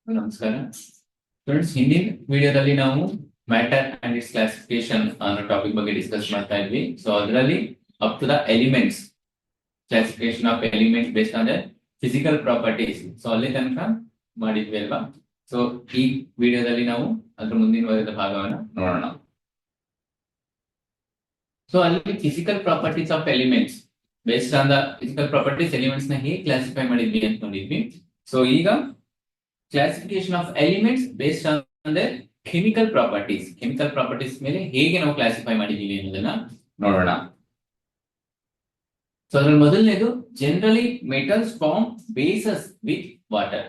ನಮಸ್ಕಾರ ಫ್ರೆಂಡ್ಸ್. ಹಿಂದಿನ ವಿಡಿಯೋದಲ್ಲಿ ನಾವು ಮ್ಯಾಟರ್ ಅಂಡ್ ಇಟ್ಸ್ ಕ್ಲಾಸಿಫಿಕೇಶನ್ ಅನ್ನೋ ಟಾಪಿಕ್ ಬಗ್ಗೆ ಡಿಸ್ಕಸ್ ಮಾಡ್ತಾ ಇದ್ವಿ. ಸೊ ಅದರಲ್ಲಿ up to the elements, classification of elements based on the physical properties, so ಅಲ್ಲಿ ತನಕ ಮಾಡಿದ್ವಿ ಅಲ್ವಾ. ಸೊ ಈ ವಿಡಿಯೋದಲ್ಲಿ ನಾವು ಅದ್ರ ಮುಂದಿನ ಭಾಗವನ್ನ ನೋಡೋಣ. ಸೊ ಅಲ್ಲಿ physical properties of elements based on the physical properties elements ನ ಹೇಗೆ ಕ್ಲಾಸಿಫೈ ಮಾಡಿದ್ವಿ ಅಂತ ನೋಡಿದ್ವಿ. ಸೊ ಈಗ classification of elements based on the chemical properties ಮೇಲೆ ಹೇಗೆ ನಾವು ಕ್ಲಾಸಿಫೈ ಮಾಡಿದೀವಿ ಅನ್ನೋದನ್ನ ನೋಡೋಣ. ಸೊ ಅದ್ರಲ್ಲಿ ಮೊದಲನೇದು, generally metals form bases with water.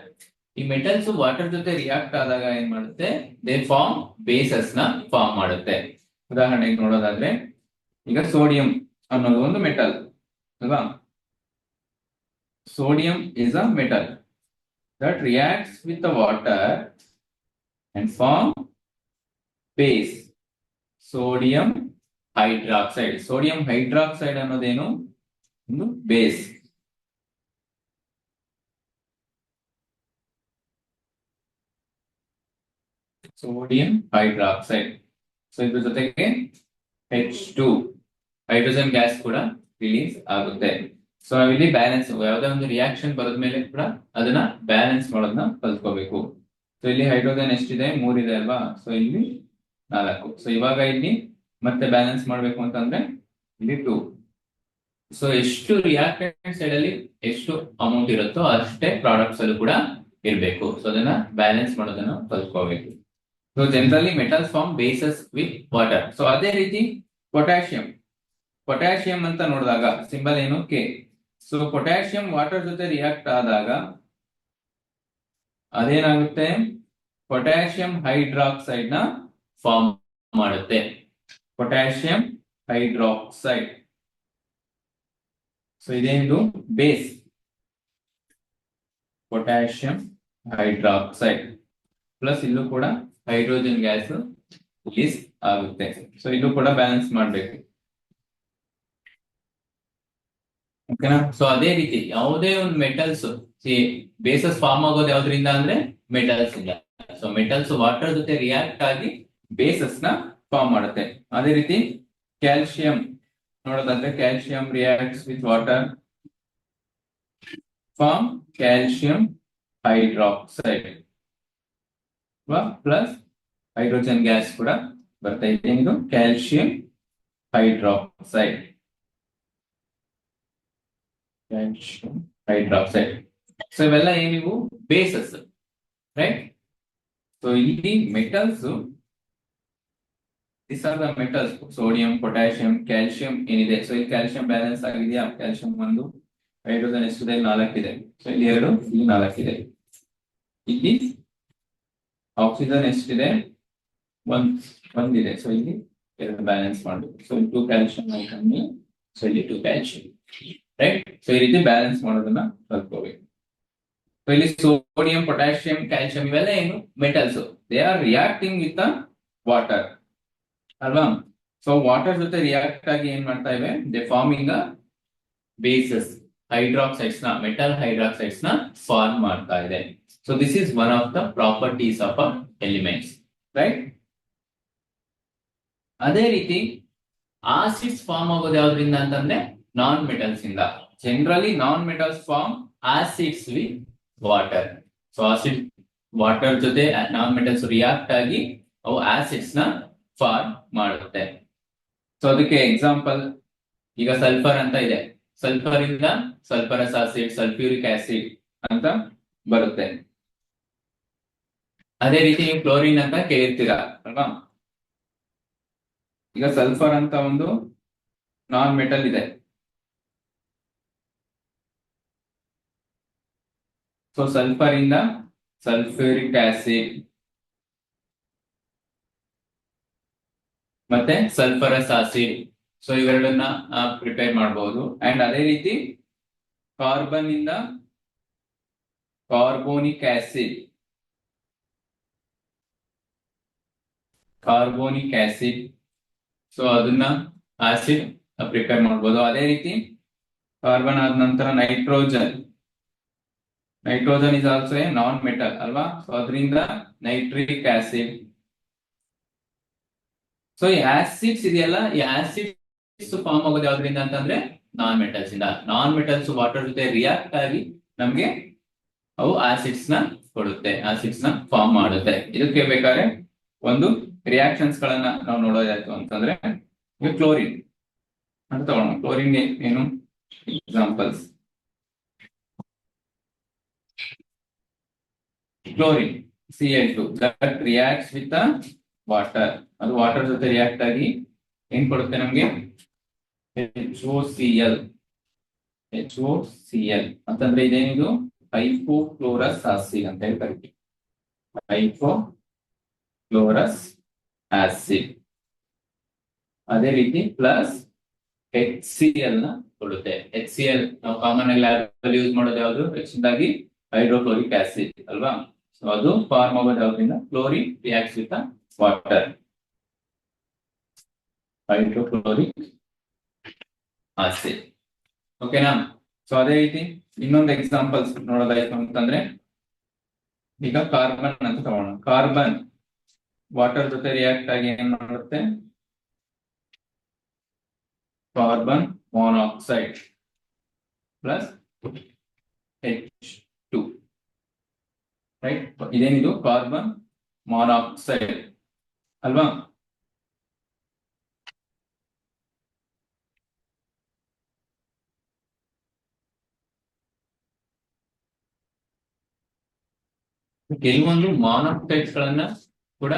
ಈ ಮೆಟಲ್ಸ್ ವಾಟರ್ ಜೊತೆ ರಿಯಾಕ್ಟ್ ಆದಾಗ ಏನ್ ಮಾಡುತ್ತೆ, ದೇ ಫಾರ್ಮ್ ಬೇಸಸ್ ನ ಫಾರ್ಮ್ ಮಾಡುತ್ತೆ. ಉದಾಹರಣೆಗೆ ನೋಡೋದಾದ್ರೆ, ಈಗ ಸೋಡಿಯಂ ಅನ್ನೋದು ಒಂದು ಮೆಟಲ್ ಅಲ್ವಾ. Sodium is a metal that reacts with the water and form base sodium hydroxide. Sodium hydroxide ಅನ್ನೋದೇನು, ಒಂದು ಬೇಸ್. Sodium hydroxide. ಸೊ ಇದ್ರ ಜೊತೆಗೆ H2 ಹೈಡ್ರೋಜನ್ ಗ್ಯಾಸ್ ಕೂಡ ರಿಲೀಸ್ ಆಗುತ್ತೆ. ಸೊ ನಾವಿಲ್ಲಿ ಬ್ಯಾಲೆನ್ಸ್, ಯಾವುದೇ ಒಂದು ರಿಯಾಕ್ಷನ್ ಬರದ್ಮೇಲೆ ಕೂಡ ಅದನ್ನ ಬ್ಯಾಲೆನ್ಸ್ ಮಾಡೋದನ್ನ ಕಲ್ತ್ಕೋಬೇಕು. ಸೊ ಇಲ್ಲಿ ಹೈಡ್ರೋಜನ್ ಎಷ್ಟಿದೆ, 3 ಇದೆ ಅಲ್ವಾ. ಸೊ ಇಲ್ಲಿ 4. ಸೊ ಇವಾಗ ಇಲ್ಲಿ ಮತ್ತೆ ಬ್ಯಾಲೆನ್ಸ್ ಮಾಡ್ಬೇಕು ಅಂತಂದ್ರೆ ಇಲ್ಲಿ 2. ಸೊ ಎಷ್ಟು ರಿಯಾಕ್ಟೆಂಟ್ ಸೈಡ್ ಅಲ್ಲಿ ಎಷ್ಟು ಅಮೌಂಟ್ ಇರುತ್ತೋ ಅಷ್ಟೇ ಪ್ರಾಡಕ್ಟ್ಸ್ ಅಲ್ಲೂ ಕೂಡ ಇರಬೇಕು. ಸೊ ಅದನ್ನ ಬ್ಯಾಲೆನ್ಸ್ ಮಾಡೋದನ್ನ ಕಲ್ತ್ಕೋಬೇಕು. So generally metals form bases with water. So ಅದೇ ರೀತಿ ಪೊಟ್ಯಾಷಿಯಂ ಅಂತ ನೋಡಿದಾಗ ಸಿಂಬಲ್ ಏನು, ಕೆ. ಸೊ ಪೊಟ್ಯಾಷಿಯಂ ವಾಟರ್ ಜೊತೆ ರಿಯಾಕ್ಟ್ ಆದಾಗ ಅದೇನಾಗುತ್ತೆ, ಪೊಟ್ಯಾಷಿಯಂ ಹೈಡ್ರಾಕ್ಸೈಡ್ ನ ಫಾರ್ಮ್ ಮಾಡುತ್ತೆ. Potassium hydroxide. ಸೊ ಇದೇನು ಬೇಸ್, ಪೊಟ್ಯಾಷಿಯಂ ಹೈಡ್ರಾಕ್ಸೈಡ್ ಪ್ಲಸ್ ಇಲ್ಲೂ ಕೂಡ ಹೈಡ್ರೋಜನ್ ಗ್ಯಾಸ್ ರಿಲೀಸ್ ಆಗುತ್ತೆ. ಸೊ ಇದು ಕೂಡ ಬ್ಯಾಲೆನ್ಸ್ ಮಾಡಬೇಕು. ಓಕೆನಾ. ಸೊ ಅದೇ ರೀತಿ ಯಾವುದೇ ಒಂದು ಮೆಟಲ್ಸ್ ಬೇಸಸ್ ಫಾರ್ಮ್ ಆಗೋದು ಯಾವ್ದ್ರಿಂದ ಅಂದ್ರೆ ಮೆಟಲ್ಸ್ ಇಂದ. ಸೊ ಮೆಟಲ್ಸ್ ವಾಟರ್ ಜೊತೆ ರಿಯಾಕ್ಟ್ ಆಗಿ ಬೇಸಸ್ ನ ಫಾರ್ಮ್ ಮಾಡುತ್ತೆ. ಅದೇ ರೀತಿ ಕ್ಯಾಲ್ಸಿಯಂ ನೋಡೋದಾದ್ರೆ, calcium reacts with water form calcium hydroxide plus hydrogen gas ಕೂಡ ಬರ್ತಾ ಇದೆ. ಇದು ಕ್ಯಾಲ್ಸಿಯಂ ಹೈಡ್ರಾಕ್ಸೈಡ್. ಸೊ ಇವೆಲ್ಲ ಏನಿವು ಬೇಸಸ್, ರೈಟ್. ಸೊ ಇಲ್ಲಿ metals, this are the metals, sodium, potassium, calcium ಏನಿದೆ. ಸೊ ಇಲ್ಲಿ ಕ್ಯಾಲ್ಸಿಯಂ ಬ್ಯಾಲೆನ್ಸ್ ಆಗಿದೆಯಾ, ಕ್ಯಾಲ್ಸಿಯಂ 1, ಹೈಡ್ರೋಜನ್ ಎಷ್ಟಿದೆ, 4 ಇದೆ. ಸೊ ಇಲ್ಲಿ 2, ಇಲ್ಲಿ 4 ಇದೆ. ಇಲ್ಲಿ ಆಕ್ಸಿಜನ್ ಎಷ್ಟಿದೆ, 1 ಇದೆ. ಸೊ ಇಲ್ಲಿ 2 ಬ್ಯಾಲೆನ್ಸ್ ಮಾಡಬೇಕು. ಸೊ 2 ಕ್ಯಾಲ್ಸಿಯಂ ಐಟಮ್, ಸೊ ಇಲ್ಲಿ 2 ಕ್ಯಾಲ್ಸಿಯಂ, ರೈಟ್. ಸೊ ಈ ರೀತಿ ಬ್ಯಾಲೆನ್ಸ್ ಮಾಡೋದನ್ನ ಕಲ್ತ್ಕೋಬೇಕು. ಸೊ ಇಲ್ಲಿ ಸೋಡಿಯಂ, ಪೊಟ್ಯಾಷಿಯಂ, ಕ್ಯಾಲ್ಸಿಯಂ ಇವೆಲ್ಲ ಏನು metals, they are reacting with water ಅಲ್ವಾ. ಸೊ ವಾಟರ್ ಜೊತೆ ರಿಯಾಕ್ಟ್ ಆಗಿ ಏನ್ ಮಾಡ್ತಾ ಇವೆ, ದೇ ಫಾರ್ಮಿಂಗ್ ಬೇಸಸ್, ಹೈಡ್ರಾಕ್ಸೈಡ್ಸ್ ನ, ಮೆಟಲ್ ಹೈಡ್ರಾಕ್ಸೈಡ್ಸ್ ನ ಫಾರ್ಮ್ ಮಾಡ್ತಾ ಇದೆ. So this is one of the properties of elements, right. ಅದೇ ರೀತಿ ಆಸಿಡ್ಸ್ ಫಾರ್ಮ್ ಆಗೋದು ಯಾವ್ದ್ರಿಂದ ಅಂತಂದ್ರೆ ನಾನ್ ಮೆಟಲ್ಸ್ ಇಂದ. Generally non metals form acids with water. So acid water ಜೊತೆ ನಾನ್ ಮೆಟಲ್ಸ್ ರಿಯಾಕ್ಟ್ ಆಗಿ ಅವು ಆಸಿಡ್ಸ್ ನ ಫಾರ್ಮ್ ಮಾಡುತ್ತೆ. ಸೊ ಅದಕ್ಕೆ ಎಕ್ಸಾಂಪಲ್ ಈಗ ಸಲ್ಫರ್ ಅಂತ ಇದೆ. ಸಲ್ಫರ್ ಇಂದ ಸಲ್ಫರಸ್ ಆಸಿಡ್, ಸಲ್ಫ್ಯೂರಿಕ್ ಆಸಿಡ್ ಅಂತ ಬರುತ್ತೆ. ಅದೇ ರೀತಿ ನೀವು ಕ್ಲೋರಿನ್ ಅಂತ ಕೇಳಿರ್ತೀರಾ ಅಲ್ವಾ. ಈಗ ಸಲ್ಫರ್ ಅಂತ ಒಂದು ನಾನ್ ಮೆಟಲ್ ಇದೆ. ಸೊ ಸಲ್ಫರ್ ಇಂದ ಸಲ್ಫ್ಯೂರಿಕ್ ಆಸಿಡ್ ಮತ್ತೆ ಸಲ್ಫರಸ್ ಆಸಿಡ್, ಸೊ ಇವೆರಡನ್ನ ಪ್ರಿಪೇರ್ ಮಾಡಬಹುದು. ಅಂಡ್ ಅದೇ ರೀತಿ ಕಾರ್ಬನ್ ಇಂದ ಕಾರ್ಬೋನಿಕ್ ಆಸಿಡ್, ಸೊ ಅದನ್ನ ಆಸಿಡ್ ಪ್ರಿಪೇರ್ ಮಾಡಬಹುದು. ಅದೇ ರೀತಿ ಕಾರ್ಬನ್ ಆದ ನಂತರ nitrogen, nitrogen is also A non metal ಅಲ್ವಾ, ಸೊ ಅದರಿಂದ ನೈಟ್ರಿಕ್ ಆಸಿಡ್. ಸೊ ಈ ಆಸಿಡ್ಸ್ ಇದೆಯಲ್ಲ, ಈ ಆಸಿಡ್ಸ್ ಫಾರ್ಮ್ ಆಗೋದು ಯಾವ್ದ್ರಿಂದ ಅಂತಂದ್ರೆ ನಾನ್ ಮೆಟಲ್ಸ್ ಇಂದ. ನಾನ್ ಮೆಟಲ್ಸ್ ವಾಟರ್ ಜೊತೆ ರಿಯಾಕ್ಟ್ ಆಗಿ ನಮ್ಗೆ ಅವು ಆಸಿಡ್ಸ್ ನ ಕೊಡುತ್ತೆ, ಆಸಿಡ್ಸ್ ನ ಫಾರ್ಮ್ ಮಾಡುತ್ತೆ. ಇದಕ್ಕೆ ಬೇಕಾದ್ರೆ ಒಂದು ರಿಯಾಕ್ಷನ್ಸ್ ಗಳನ್ನ ನಾವು ನೋಡೋದಾಯ್ತು ಅಂತಂದ್ರೆ, ಈಗ ಕ್ಲೋರಿನ್ ಅಂತ ತಗೊಳ್ಳೋಣ. ಕ್ಲೋರಿನ್ ಏನು examples? Chlorine Cl2 that reacts with water. ಅದು ವಾಟರ್ ಜೊತೆ ರಿಯಾಕ್ಟ್ ಆಗಿ ಏನ್ ಕೊಡುತ್ತೆ ನಮ್ಗೆ? HOCl. HOCl ಅಂತಂದ್ರೆ ಇದೇನಿದು ಹೈಪೋಕ್ಲೋರಸ್ ಆಸಿಡ್ ಅಂತ ಹೇಳಿ ಕರಿತೀವಿ. ಹೈಪೋಕ್ಲೋರಸ್ ಆಸಿಡ್. ಅದೇ ರೀತಿ ಪ್ಲಸ್ HCl ನ ಕೊಡುತ್ತೆ. HCl ನಾವು ಕಾಮನ್ ಆಗಿ ಯೂಸ್ ಮಾಡೋದು ಯಾವುದು? ಹೆಚ್ಚಿನದಾಗಿ ಹೈಡ್ರೋಕ್ಲೋರಿಕ್ ಆಸಿಡ್ ಅಲ್ವಾ. ಸೊ ಅದು ಫಾರ್ಮ್ ಆಗೋದು ಯಾವ್ದ್ರಿಂದ? Chlorine reacts with water, hydrochloric acid. ಓಕೆನಾ? ಸೊ ಅದೇ ರೀತಿ ಇನ್ನೊಂದು ಎಕ್ಸಾಂಪಲ್ಸ್ ನೋಡೋದಾಯ್ತು ಅಂತಂದ್ರೆ, ಈಗ ಕಾರ್ಬನ್ ಅಂತ ತಗೋಣ. ಕಾರ್ಬನ್ ವಾಟರ್ ಜೊತೆ ರಿಯಾಕ್ಟ್ ಆಗಿ ಏನ್ ಮಾಡುತ್ತೆ? Carbon monoxide plus H2, right? ಇದೇನಿದು ಕಾರ್ಬನ್ ಮಾನಾಕ್ಸೈಡ್ ಅಲ್ವಾ. ಕೆಲವೊಂದು ಮಾನಾಕ್ಸೈಡ್ಸ್ ಗಳನ್ನ ಕೂಡ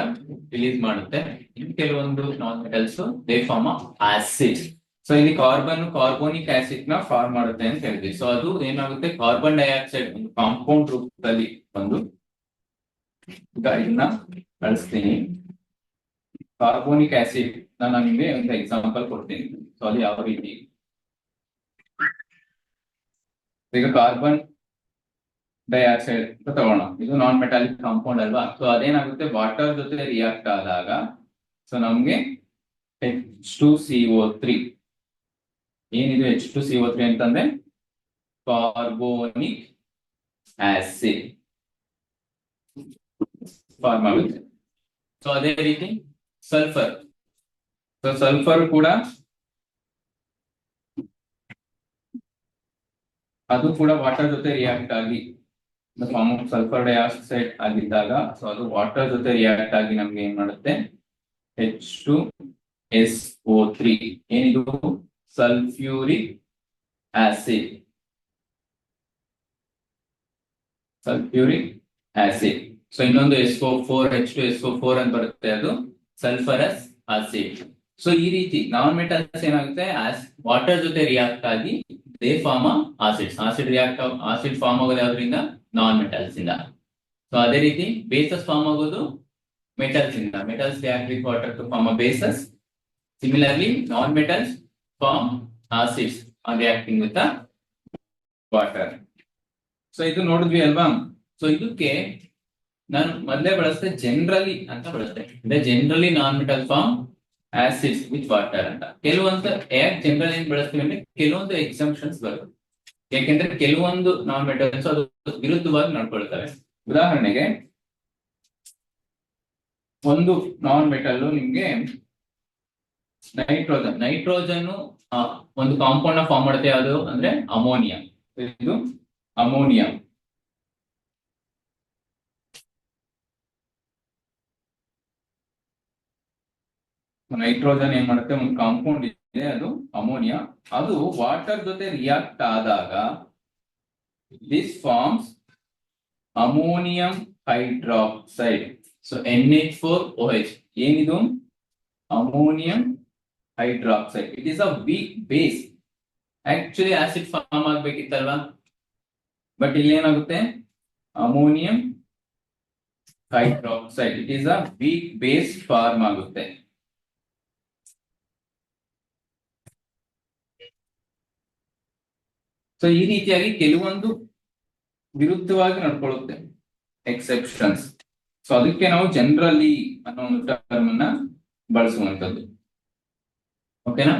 ರಿಲೀಸ್ ಮಾಡುತ್ತೆ. ಇನ್ನು ಕೆಲವೊಂದು non metals they form acid. So ಇಲ್ಲಿ ಕಾರ್ಬನ್ ಕಾರ್ಬೋನಿಕ್ ಆಸಿಡ್ ನ ಫಾರ್ಮ್ ಮಾಡುತ್ತೆ ಅಂತ ಹೇಳಿದ್ವಿ. ಸೊ ಅದು ಏನಾಗುತ್ತೆ? ಕಾರ್ಬನ್ ಡೈಆಕ್ಸೈಡ್ ಒಂದು ಕಾಂಪೌಂಡ್ ರೂಪದಲ್ಲಿ ಒಂದು, ಈಗ ಇದನ್ನ ಬಳಸ್ತೀನಿ. ಕಾರ್ಬೋನಿಕ್ ಆಸಿಡ್ ನಾನು ನಿಮಗೆ ಒಂದು ಎಕ್ಸಾಂಪಲ್ ಕೊಡ್ತೀನಿ. ಸೊ ಅದು ಯಾವ ರೀತಿ? ಈಗ ಕಾರ್ಬನ್ ಡೈಆಕ್ಸೈಡ್ ಅಂತ ತಗೋಣ. ಇದು ನಾನ್ ಮೆಟಾಲಿಕ್ ಕಾಂಪೌಂಡ್ ಅಲ್ವಾ. ಸೊ ಅದೇನಾಗುತ್ತೆ? ವಾಟರ್ ಜೊತೆ ರಿಯಾಕ್ಟ್ ಆದಾಗ ಸೊ ನಮ್ಗೆ H2CO3. ಏನಿದು H2CO3 ಅಂತಂದ್ರೆ ಕಾರ್ಬೋನಿಕ್ ಆಸಿಡ್ ಫಾರ್ಮ್ ಆಗುತ್ತೆ. ಸೊ ಅದೇ ರೀತಿ ಸಲ್ಫರ್. ಸೊ ಸಲ್ಫರ್ ಕೂಡ ಅದು ಕೂಡ ವಾಟರ್ ಜೊತೆ ರಿಯಾಕ್ಟ್ ಆಗಿ ಫಾರ್ಮ್ ಆಫ್ ಸಲ್ಫರ್ ಡೈಆಕ್ಸೈಡ್ ಆಗಿದ್ದಾಗ, ಸೊ ಅದು ವಾಟರ್ ಜೊತೆ ರಿಯಾಕ್ಟ್ ಆಗಿ ನಮ್ಗೆ ಏನ್ ಮಾಡುತ್ತೆ? H2SO3. ಏನಿದು? Sulphuric acid. Sulphuric acid. So ಇನ್ನೊಂದು SO4 H2SO4 ಅಂತ ಬರುತ್ತೆ, ಅದು ಸಲ್ಫರಸ್ ಆಸಿಡ್. ಸೊ ಈ ರೀತಿ ನಾನ್ ಮೆಟಲ್ಸ್ ಏನಾಗುತ್ತೆ? ವಾಟರ್ ಜೊತೆ ರಿಯಾಕ್ಟ್ ಆಗಿ they form acids. Acid form ಆಗೋದು ಯಾವ್ದ್ರಿಂದ? ನಾನ್ ಮೆಟಲ್ಸ್ ಇಂದ. ಸೊ ಅದೇ ರೀತಿ ಬೇಸಸ್ ಫಾರ್ಮ್ ಆಗೋದು ಮೆಟಲ್ಸ್ ಇಂದ. Metals react with water to form a bases. Similarly non metals form acids on reacting with water. So ಇದು ನೋಡಿದ್ವಿ ಅಲ್ವಾ. ಸೊ ಇದಕ್ಕೆ ನಾನು ಮೊದಲೇ ಬಳಸ್ತೆ ಜನರಲಿ ಅಂತ ಬಳಸ್ತೆ. ಅಂದ್ರೆ generally non metal form acids with water ಅಂತ. ಕೆಲವೊಂದು ಯಾಕೆ ಜನರಲ್ ಏನ್ ಬಳಸ್ತೀವಿ ಅಂದ್ರೆ ಕೆಲವೊಂದು ಎಕ್ಸಂಪ್ಷನ್ಸ್ ಬರುತ್ತೆ. ಯಾಕೆಂದ್ರೆ ಕೆಲವೊಂದು ನಾನ್ ಮೆಟಲ್ಸ್ ಅದು ವಿರುದ್ಧವಾಗಿ ನಡ್ಕೊಳ್ತವೆ. ಉದಾಹರಣೆಗೆ ಒಂದು ನಾನ್ ಮೆಟಲ್ ನಿಮ್ಗೆ ನೈಟ್ರೋಜನ್ ಒಂದು ಕಾಂಪೌಂಡ್ ನ ಫಾರ್ಮ್ ಮಾಡುತ್ತೆ. ಯಾವುದು ಅಂದ್ರೆ ಅಮೋನಿಯಾ. ಇದು ಅಮೋನಿಯಾ. ನೈಟ್ರೋಜನ್ ಏನ್ ಮಾಡುತ್ತೆ? ಒಂದು ಕಾಂಪೌಂಡ್ ಇದೆ, ಅದು ಅಮೋನಿಯಾ. ಅದು ವಾಟರ್ ಜೊತೆ ರಿಯಾಕ್ಟ್ ಆದಾಗ this forms ammonium hydroxide. So NH4OH. ಏನಿದು? Ammonium hydroxide. It is a weak base. Actually acid form ಆಗ್ಬೇಕಿತ್ತಲ್ವಾ, ಬಟ್ ಇಲ್ಲಿ ಏನಾಗುತ್ತೆ? Ammonium hydroxide. It is a weak base form ಆಗುತ್ತೆ. ಸೊ ಈ ರೀತಿಯಾಗಿ ಕೆಲವೊಂದು ವಿರುದ್ಧವಾಗಿ ನಡ್ಕೊಳ್ಳುತ್ತೆ, ಎಕ್ಸೆಪ್ಷನ್ಸ್. ಸೊ ಅದಕ್ಕೆ ನಾವು ಜನರಲಿ ಅನ್ನೋ ಒಂದು ಟರ್ಮ್ ಅನ್ನ ಬಳಸುವಂತದ್ದು. ಓಕೆನಾ?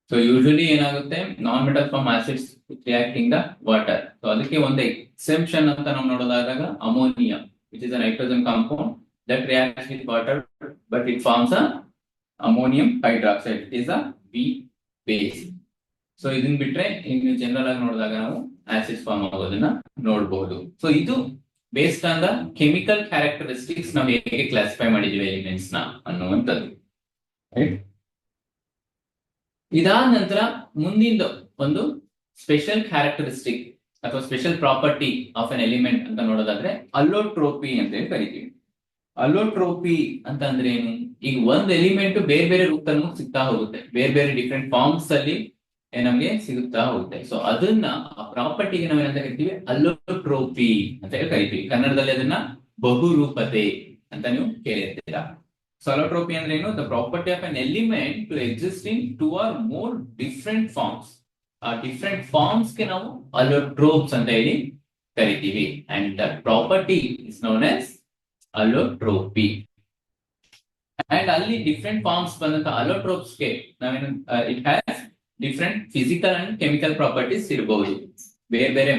ಸೊ ಯೂಶಲಿ ಏನಾಗುತ್ತೆ? Non metal form acids reacting the water. So ಅದಕ್ಕೆ ಒಂದು ಎಕ್ಸೆಂಪ್ಷನ್ ಅಂತ ನಾವು ನೋಡೋದಾದಾಗ ammonia, which is a nitrogen compound that reacts with water but it forms a ammonium hydroxide, it is a weak base. So ಇದನ್ ಬಿಟ್ರೆ ಇನ್ನು general ಆಗಿ ನೋಡಿದಾಗ ನಾವು ಆಸಿಡ್ಸ್ ಫಾರ್ಮ್ ಆಗೋದನ್ನ ನೋಡಬಹುದು. ಸೊ ಇದು based on the chemical characteristics ನಾವು ಹೇಗೆ ಕ್ಲಾಸಿಫೈ ಮಾಡಿದೀವಿ ಎಲಿಮೆಂಟ್ಸ್ ನ ಅನ್ನುವಂಥದ್ದು. ಇದಾದ ನಂತರ ಮುಂದಿನ ಒಂದು ಸ್ಪೆಷಲ್ ಕ್ಯಾರೆಕ್ಟರಿಸ್ಟಿಕ್ ಅಥವಾ special property of an element ಅಂತ ನೋಡೋದಾದ್ರೆ ಅಲ್ಲೋಟ್ರೋಪಿ ಅಂತ ಹೇಳಿ ಕರಿತೀವಿ. ಅಲ್ಲೋಟ್ರೋಪಿ ಅಂತ ಅಂದ್ರೆ ಏನು? ಈಗ ಒಂದು ಎಲಿಮೆಂಟ್ ಬೇರೆ ಬೇರೆ ರೂಪದಲ್ಲಿ ಸಿಗ್ತಾ ಹೋಗುತ್ತೆ, ಬೇರೆ ಬೇರೆ ಡಿಫ್ರೆಂಟ್ ಫಾರ್ಮ್ಸ್ ಅಲ್ಲಿ ನಮ್ಗೆ ಸಿಗುತ್ತಾ ಹೋಗುತ್ತೆ. ಸೊ ಅದನ್ನ ಆ ಪ್ರಾಪರ್ಟಿಗೆ ನಾವೇನಂತ ಕರಿತೀವಿ? ಅಲ್ಲೋಟ್ರೋಪಿ ಅಂತ ಹೇಳಿ ಕರಿತೀವಿ. ಕನ್ನಡದಲ್ಲಿ ಅದನ್ನ ಬಹುರೂಪತೆ ಅಂತ ನೀವು ಕೇಳಿರ್ತೀರಾ. ಸೊ ಅಲ್ಲೋಟ್ರೋಪಿ ಅಂದ್ರೆ ಏನು? The property of an element to exist in 2 or more different forms. ಆ ಡಿಫ್ರೆಂಟ್ ಫಾರ್ಮ್ಸ್ ಗೆ ನಾವು ಅಲ್ಲೋಟ್ರೋಪ್ಸ್ ಅಂತ ಹೇಳಿ ಕರಿತೀವಿ. And that property is known as allotropy. And ಅಲ್ಲಿ ಡಿಫ್ರೆಂಟ್ ಫಾರ್ಮ್ಸ್ ಬಂದಂತ ಅಲ್ಲೋಟ್ರೋಪ್ಸ್ ಗೆ ನಾವೇನು it has different physical and chemical properties ಇರಬಹುದು. ಬೇರೆ ಬೇರೆ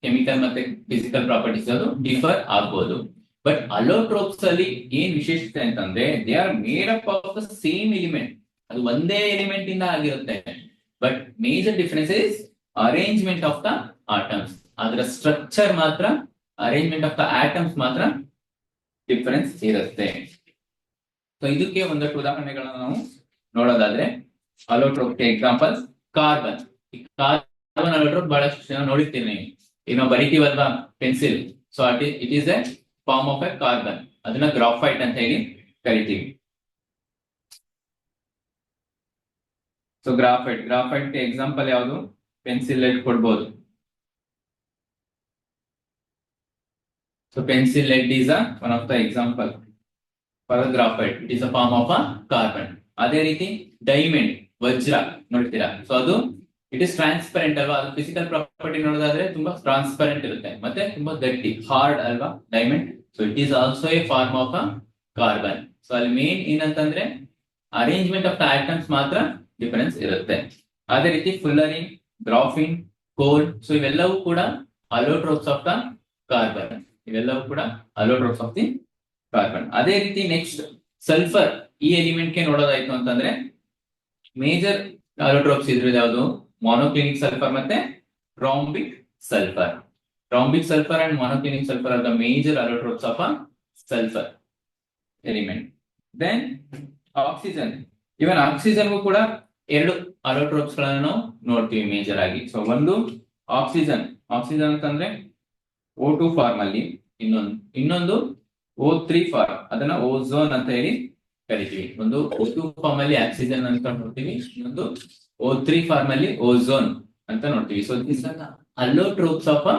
ಕೆಮಿಕಲ್ ಮತ್ತೆ ಫಿಸಿಕಲ್ ಪ್ರಾಪರ್ಟೀಸ್ ಅದು ಡಿಫರ್ ಆಗ್ಬಹುದು. ಬಟ್ ಅಲ್ಲೋಟ್ರೋಪ್ಸ್ ಅಲ್ಲಿ ಏನ್ ವಿಶೇಷತೆ ಅಂತಂದ್ರೆ they are made up of the same element. ಅದು ಒಂದೇ ಎಲಿಮೆಂಟ್ ಇಂದ ಆಗಿರುತ್ತೆ. But major difference is arrangement of the atoms. ಅದರ ಸ್ಟ್ರಕ್ಚರ್ ಮಾತ್ರ, ಅರೇಂಜ್ಮೆಂಟ್ ಆಫ್ ದ ಆಟಮ್ಸ್ ಮಾತ್ರ ಡಿಫರೆನ್ಸ್ ಇರುತ್ತೆ. ಸೊ ಇದಕ್ಕೆ ಒಂದಷ್ಟು ಉದಾಹರಣೆಗಳನ್ನ ನಾವು ನೋಡೋದಾದ್ರೆ allotrope example carbon. Carbon allotrope ಬಹಳಷ್ಟು ಜನ ನೋಡಿರ್ತೀನಿ. ಈಗ ನಾವು ಬರಿತೀವಲ್ವಾ pencil, so it is a form of a carbon. ಅದನ್ನ ಗ್ರಾಫೈಟ್ ಅಂತ ಹೇಳಿ ಕರಿತೀವಿ. ಸೊ ಗ್ರಾಫೈಟ್ ಎಕ್ಸಾಂಪಲ್ ಯಾವುದು? ಪೆನ್ಸಿಲ್ ಲೆಡ್ ಕೊಡ್ಬೋದು. So pencil lead is one of the example for graphite. It is a form of a carbon. ಅದೇ ರೀತಿ diamond, ವಜ್ರ ನೋಡ್ತೀರಾ. ಸೊ ಅದು ಇಟ್ ಇಸ್ ಟ್ರಾನ್ಸ್ಪರೆಂಟ್ ಅಲ್ವಾ? ಅದು ಫಿಸಿಕಲ್ ಪ್ರಾಪರ್ಟಿ ನೋಡೋದಾದ್ರೆ ತುಂಬಾ ಟ್ರಾನ್ಸ್ಪರೆಂಟ್ ಇರುತ್ತೆ, ಮತ್ತೆ ತುಂಬಾ ಗಟ್ಟಿ, ಹಾರ್ಡ್ ಅಲ್ವಾ diamond. So it is also a form of a carbon. So ಅಲ್ಲಿ ಮೇನ್ ಏನಂತಂದ್ರೆ ಅರೇಂಜ್ಮೆಂಟ್ ಆಫ್ ದ ಆಟಮ್ಸ್ ಮಾತ್ರ ಡಿಫರೆನ್ಸ್ ಇರುತ್ತೆ. ಅದೇ ರೀತಿ ಫುಲ್ಲರಿನ್, ಗ್ರಾಫಿನ್, ಕೋಲ್, ಸೊ ಇವೆಲ್ಲವೂ ಕೂಡ ಅಲ್ಲೋಟ್ರೋಪ್ಸ್ ಆಫ್ ದ ಕಾರ್ಬನ್. ಇವೆಲ್ಲವೂ ಕೂಡ ಅಲ್ಲೋಟ್ರೋಪ್ಸ್ ಆಫ್ ದಿ ಕಾರ್ಬನ್. ಅದೇ ರೀತಿ ನೆಕ್ಸ್ಟ್ ಸಲ್ಫರ್. ಈ ಎಲಿಮೆಂಟ್ ಗೆ ನೋಡೋದಾಯ್ತು ಅಂತಂದ್ರೆ ಮೇಜರ್ ಅಲ್ಲೋಟ್ರೋಪ್ಸ್ ಇದ್ರದ್ದು ಯಾವುದು? ಮೊನೋಕ್ಲಿನಿಕ್ ಸಲ್ಫರ್ ಮತ್ತೆ rhombic sulphur. Rhombic sulphur and monoclinic sulphur are the major allotropes of a sulfur element. Then oxygen. Even ಆಕ್ಸಿಜನ್ಗೂ ಕೂಡ ಎರಡು allotropes ಗಳನ್ನ ನಾವು ನೋಡ್ತೀವಿ ಮೇಜರ್ ಆಗಿ. ಸೊ ಒಂದು ಆಕ್ಸಿಜನ್ ಅಂತಂದ್ರೆ O2 ಫಾರ್ಮ್ ಅಲ್ಲಿ, ಇನ್ನೊಂದು O3 ಫಾರ್ಮ್, ಅದನ್ನ ಓಝೋನ್ ಅಂತ ಹೇಳಿ ಕರಿತೀವಿ. ಒಂದು O2 ಫಾರ್ಮ್ ಅಲ್ಲಿ ಆಕ್ಸಿಜನ್ ಅಂತ ನೋಡ್ತೀವಿ, ಇನ್ನೊಂದು O3 ಫಾರ್ಮ್ ಅಲ್ಲಿ ಓಝೋನ್ ಅಂತ ನೋಡ್ತೀವಿ. So this are allotropes of a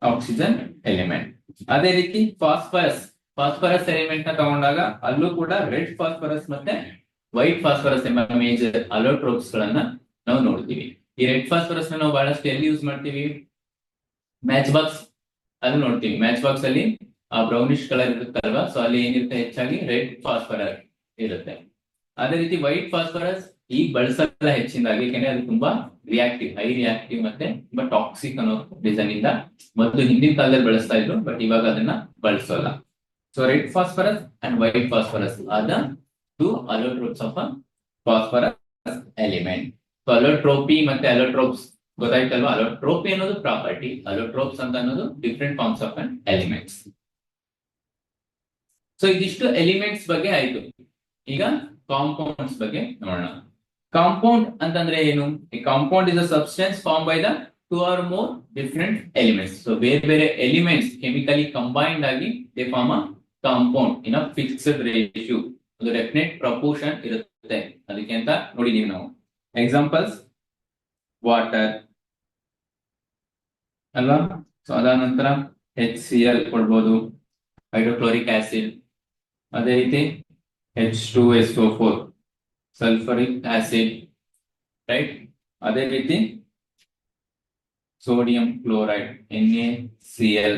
oxygen element. ಅದೇ ರೀತಿ ಫಾಸ್ಫರಸ್ ಎಲಿಮೆಂಟ್ ನ ತಗೊಂಡಾಗ ಅಲ್ಲೂ ಕೂಡ ರೆಡ್ ಫಾಸ್ಫರಸ್ ಮತ್ತೆ ವೈಟ್ ಫಾಸ್ಫರಸ್ ಎಂಬ ಮೇಜರ್ allotropes ಗಳನ್ನ ನಾವು ನೋಡ್ತೀವಿ. ಈ ರೆಡ್ ಫಾಸ್ಫರಸ್ ನಾವು ಬಹಳಷ್ಟು ಎಲ್ಲಿ ಯೂಸ್ ಮಾಡ್ತೀವಿ? ಮ್ಯಾಚ್ ಬಾಕ್ಸ್ ಅಲ್ಲಿ ನೋಡ್ತೀವಿ. ಮ್ಯಾಚ್ ಬಾಕ್ಸ್ ಅಲ್ಲಿ ಆ ಬ್ರೌನಿಶ್ ಕಲರ್ ಇರುತ್ತಲ್ವಾ, ಸೊ ಅಲ್ಲಿ ಏನಿರುತ್ತೆ? ಹೆಚ್ಚಾಗಿ ರೆಡ್ ಫಾಸ್ಫರಸ್ ಇರುತ್ತೆ. ಅದೇ ರೀತಿ ವೈಟ್ ಫಾಸ್ಫರಸ್ ಈಗ ಬಳಸಲ್ಲ ಹೆಚ್ಚಿನದಾಗಿ, ಯಾಕೆಂದ್ರೆ ಅದು ತುಂಬಾ ರಿಯಾಕ್ಟಿವ್, ಹೈ ರಿಯಾಕ್ಟಿವ್ ಮತ್ತೆ ತುಂಬಾ ಟಾಕ್ಸಿಕ್ ಅನ್ನೋ ರೀಸನ್ ಇಂದ ಮೊದಲು ಹಿಂದಿನ ಕಾಲದಲ್ಲಿ ಬಳಸ್ತಾ ಇದ್ರು, ಬಟ್ ಇವಾಗ ಅದನ್ನ ಬಳಸೋಲ್ಲ. So red phosphorus and white phosphorus are the two allotropes of a phosphorus element. So allotropy ಮತ್ತೆ allotropes ಗೊತ್ತಾಯ್ತಲ್ವಾ? ಅಲ್ಲೋಟ್ರೋಪಿ ಅನ್ನೋದು ಪ್ರಾಪರ್ಟಿ, allotropes ಅಂತ ಅನ್ನೋದು different forms of an elements. So ಇದಿಷ್ಟು ಎಲಿಮೆಂಟ್ಸ್ ಬಗ್ಗೆ ಆಯ್ತು. ಈಗ ಕಾಂಪೌಂಡ್ಸ್ ಬಗ್ಗೆ ನೋಡೋಣ. ಕಾಂಪೌಂಡ್ ಅಂತಂದ್ರೆ ಏನು? ಈ compound is a substance form by the 2 or more different elements. So ಬೇರೆ ಬೇರೆ ಎಲಿಮೆಂಟ್ಸ್ ಕೆಮಿಕಲಿ ಕಂಬೈನ್ಡ್ ಆಗಿ they form a compound in a fixed ratio. ಒಂದು ಡೆಫಿನೆಟ್ ಪ್ರಪೋರ್ಷನ್ ಇರುತ್ತೆ ಅದಕ್ಕೆ ಅಂತ ನೋಡಿದೀವಿ ನಾವು. ಎಕ್ಸಾಂಪಲ್ಸ್ ವಾಟರ್ ಅಲ್ವಾ? ಸೊ ಅದಾದ ನಂತರ HCl ಕೊಡ್ಬೋದು, ಹೈಡ್ರೋಕ್ಲೋರಿಕ್ ಆಸಿಡ್. ಅದೇ ರೀತಿ H2SO4 ಸಲ್ಫರಿಕ್ ಆಸಿಡ್, ರೈಟ್? ಅದೇ ರೀತಿ ಸೋಡಿಯಂ ಕ್ಲೋರೈಡ್ NaCl.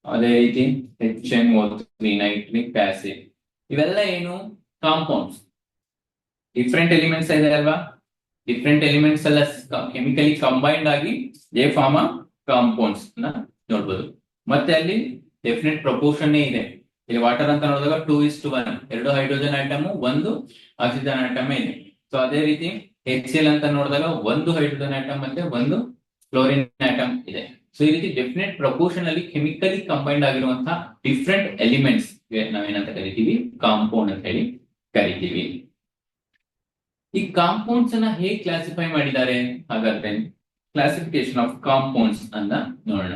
ಅದೇ ರೀತಿ HNO3 ನೈಟ್ರಿಕ್ ಆಸಿಡ್. ಇವೆಲ್ಲ ಏನು? ಕಾಂಪೌಂಡ್ಸ್. ಡಿಫ್ರೆಂಟ್ ಎಲಿಮೆಂಟ್ಸ್ ಇದೆ ಅಲ್ವಾ? ಡಿಫ್ರೆಂಟ್ ಎಲಿಮೆಂಟ್ಸ್ ಎಲ್ಲ ಕೆಮಿಕಲಿ ಕಂಬೈನ್ಡ್ ಆಗಿ ಎ ಫಾರ್ಮ್ ಕಾಂಪೌಂಡ್ಸ್ ನ ನೋಡ್ಬೋದು. ಮತ್ತೆ ಅಲ್ಲಿ ಡೆಫಿನೆಟ್ ಪ್ರಪೋರ್ಷನ್ ಇದೆ. ಇಲ್ಲಿ ವಾಟರ್ ಅಂತ ನೋಡಿದಾಗ 2:1, 2 ಹೈಡ್ರೋಜನ್ ಆಟಮ್ 1 ಆಕ್ಸಿಜನ್ ಆಟಮ್ ಇದೆ. ಸೊ ಅದೇ ರೀತಿ HCl ಅಂತ ನೋಡಿದಾಗ 1 ಹೈಡ್ರೋಜನ್ ಆಟಮ್ ಮತ್ತೆ 1 ಕ್ಲೋರಿನ್ ಆಟಮ್ ಇದೆ. ಸೊ ಈ ರೀತಿ ಡೆಫಿನೆಟ್ ಪ್ರಪೋರ್ಷನ್ ಅಲ್ಲಿ ಕೆಮಿಕಲಿ ಕಂಬೈನ್ಡ್ ಆಗಿರುವಂತಹ ಡಿಫ್ರೆಂಟ್ ಎಲಿಮೆಂಟ್ಸ್ ನಾವೇನಂತ ಕರಿತೀವಿ, ಕಾಂಪೌಂಡ್ ಅಂತ ಹೇಳಿ ಕರಿತೀವಿ. ಈ ಕಾಂಪೌಂಡ್ಸ್ ಅನ್ನ ಹೇಗೆ ಕ್ಲಾಸಿಫೈ ಮಾಡಿದ್ದಾರೆ ಹಾಗಾದ್ರೆ, ಕ್ಲಾಸಿಫಿಕೇಶನ್ ಆಫ್ ಕಾಂಪೌಂಡ್ಸ್ ಅಂತ ನೋಡೋಣ.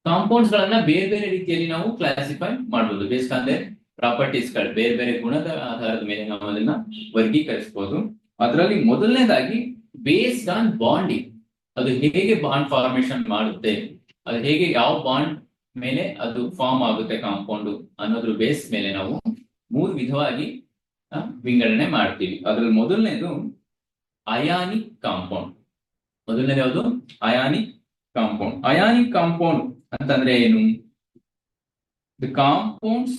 ಕಾಂಪೌಂಡ್ಸ್ ಗಳನ್ನ ಬೇರೆ ಬೇರೆ ರೀತಿಯಲ್ಲಿ ನಾವು ಕ್ಲಾಸಿಫೈ ಮಾಡಬಹುದು. ಬೇಸ್ಡ್ ಆನ್ ದೇರ್ ಪ್ರಾಪರ್ಟೀಸ್ ಗಳು, ಬೇರೆ ಬೇರೆ ಗುಣದ ಆಧಾರದ ಮೇಲೆ ನಾವು ಅದನ್ನ ವರ್ಗೀಕರಿಸಬಹುದು. ಅದರಲ್ಲಿ ಮೊದಲನೇದಾಗಿ ಬೇಸ್ಡ್ ಆನ್ ಬಾಂಡಿಂಗ್, ಅದು ಹೇಗೆ ಬಾಂಡ್ ಫಾರ್ಮೇಶನ್ ಮಾಡುತ್ತೆ, ಅದು ಹೇಗೆ ಯಾವ ಬಾಂಡ್ ಮೇಲೆ ಅದು ಫಾರ್ಮ್ ಆಗುತ್ತೆ ಕಾಂಪೌಂಡ್ ಅನ್ನೋದ್ರ ಬೇಸ್ ಮೇಲೆ ನಾವು 3 ವಿಧವಾಗಿ ವಿಂಗಡಣೆ ಮಾಡ್ತೀವಿ. ಅದ್ರಲ್ಲಿ ಮೊದಲನೇದು ಅಯಾನಿಕ್ ಕಾಂಪೌಂಡ್. ಮೊದಲನೇದು ಯಾವುದು? Ionic compound. ಅಯಾನಿಕ್ ಕಾಂಪೌಂಡ್ ಅಂತಂದ್ರೆ ಏನು? The compounds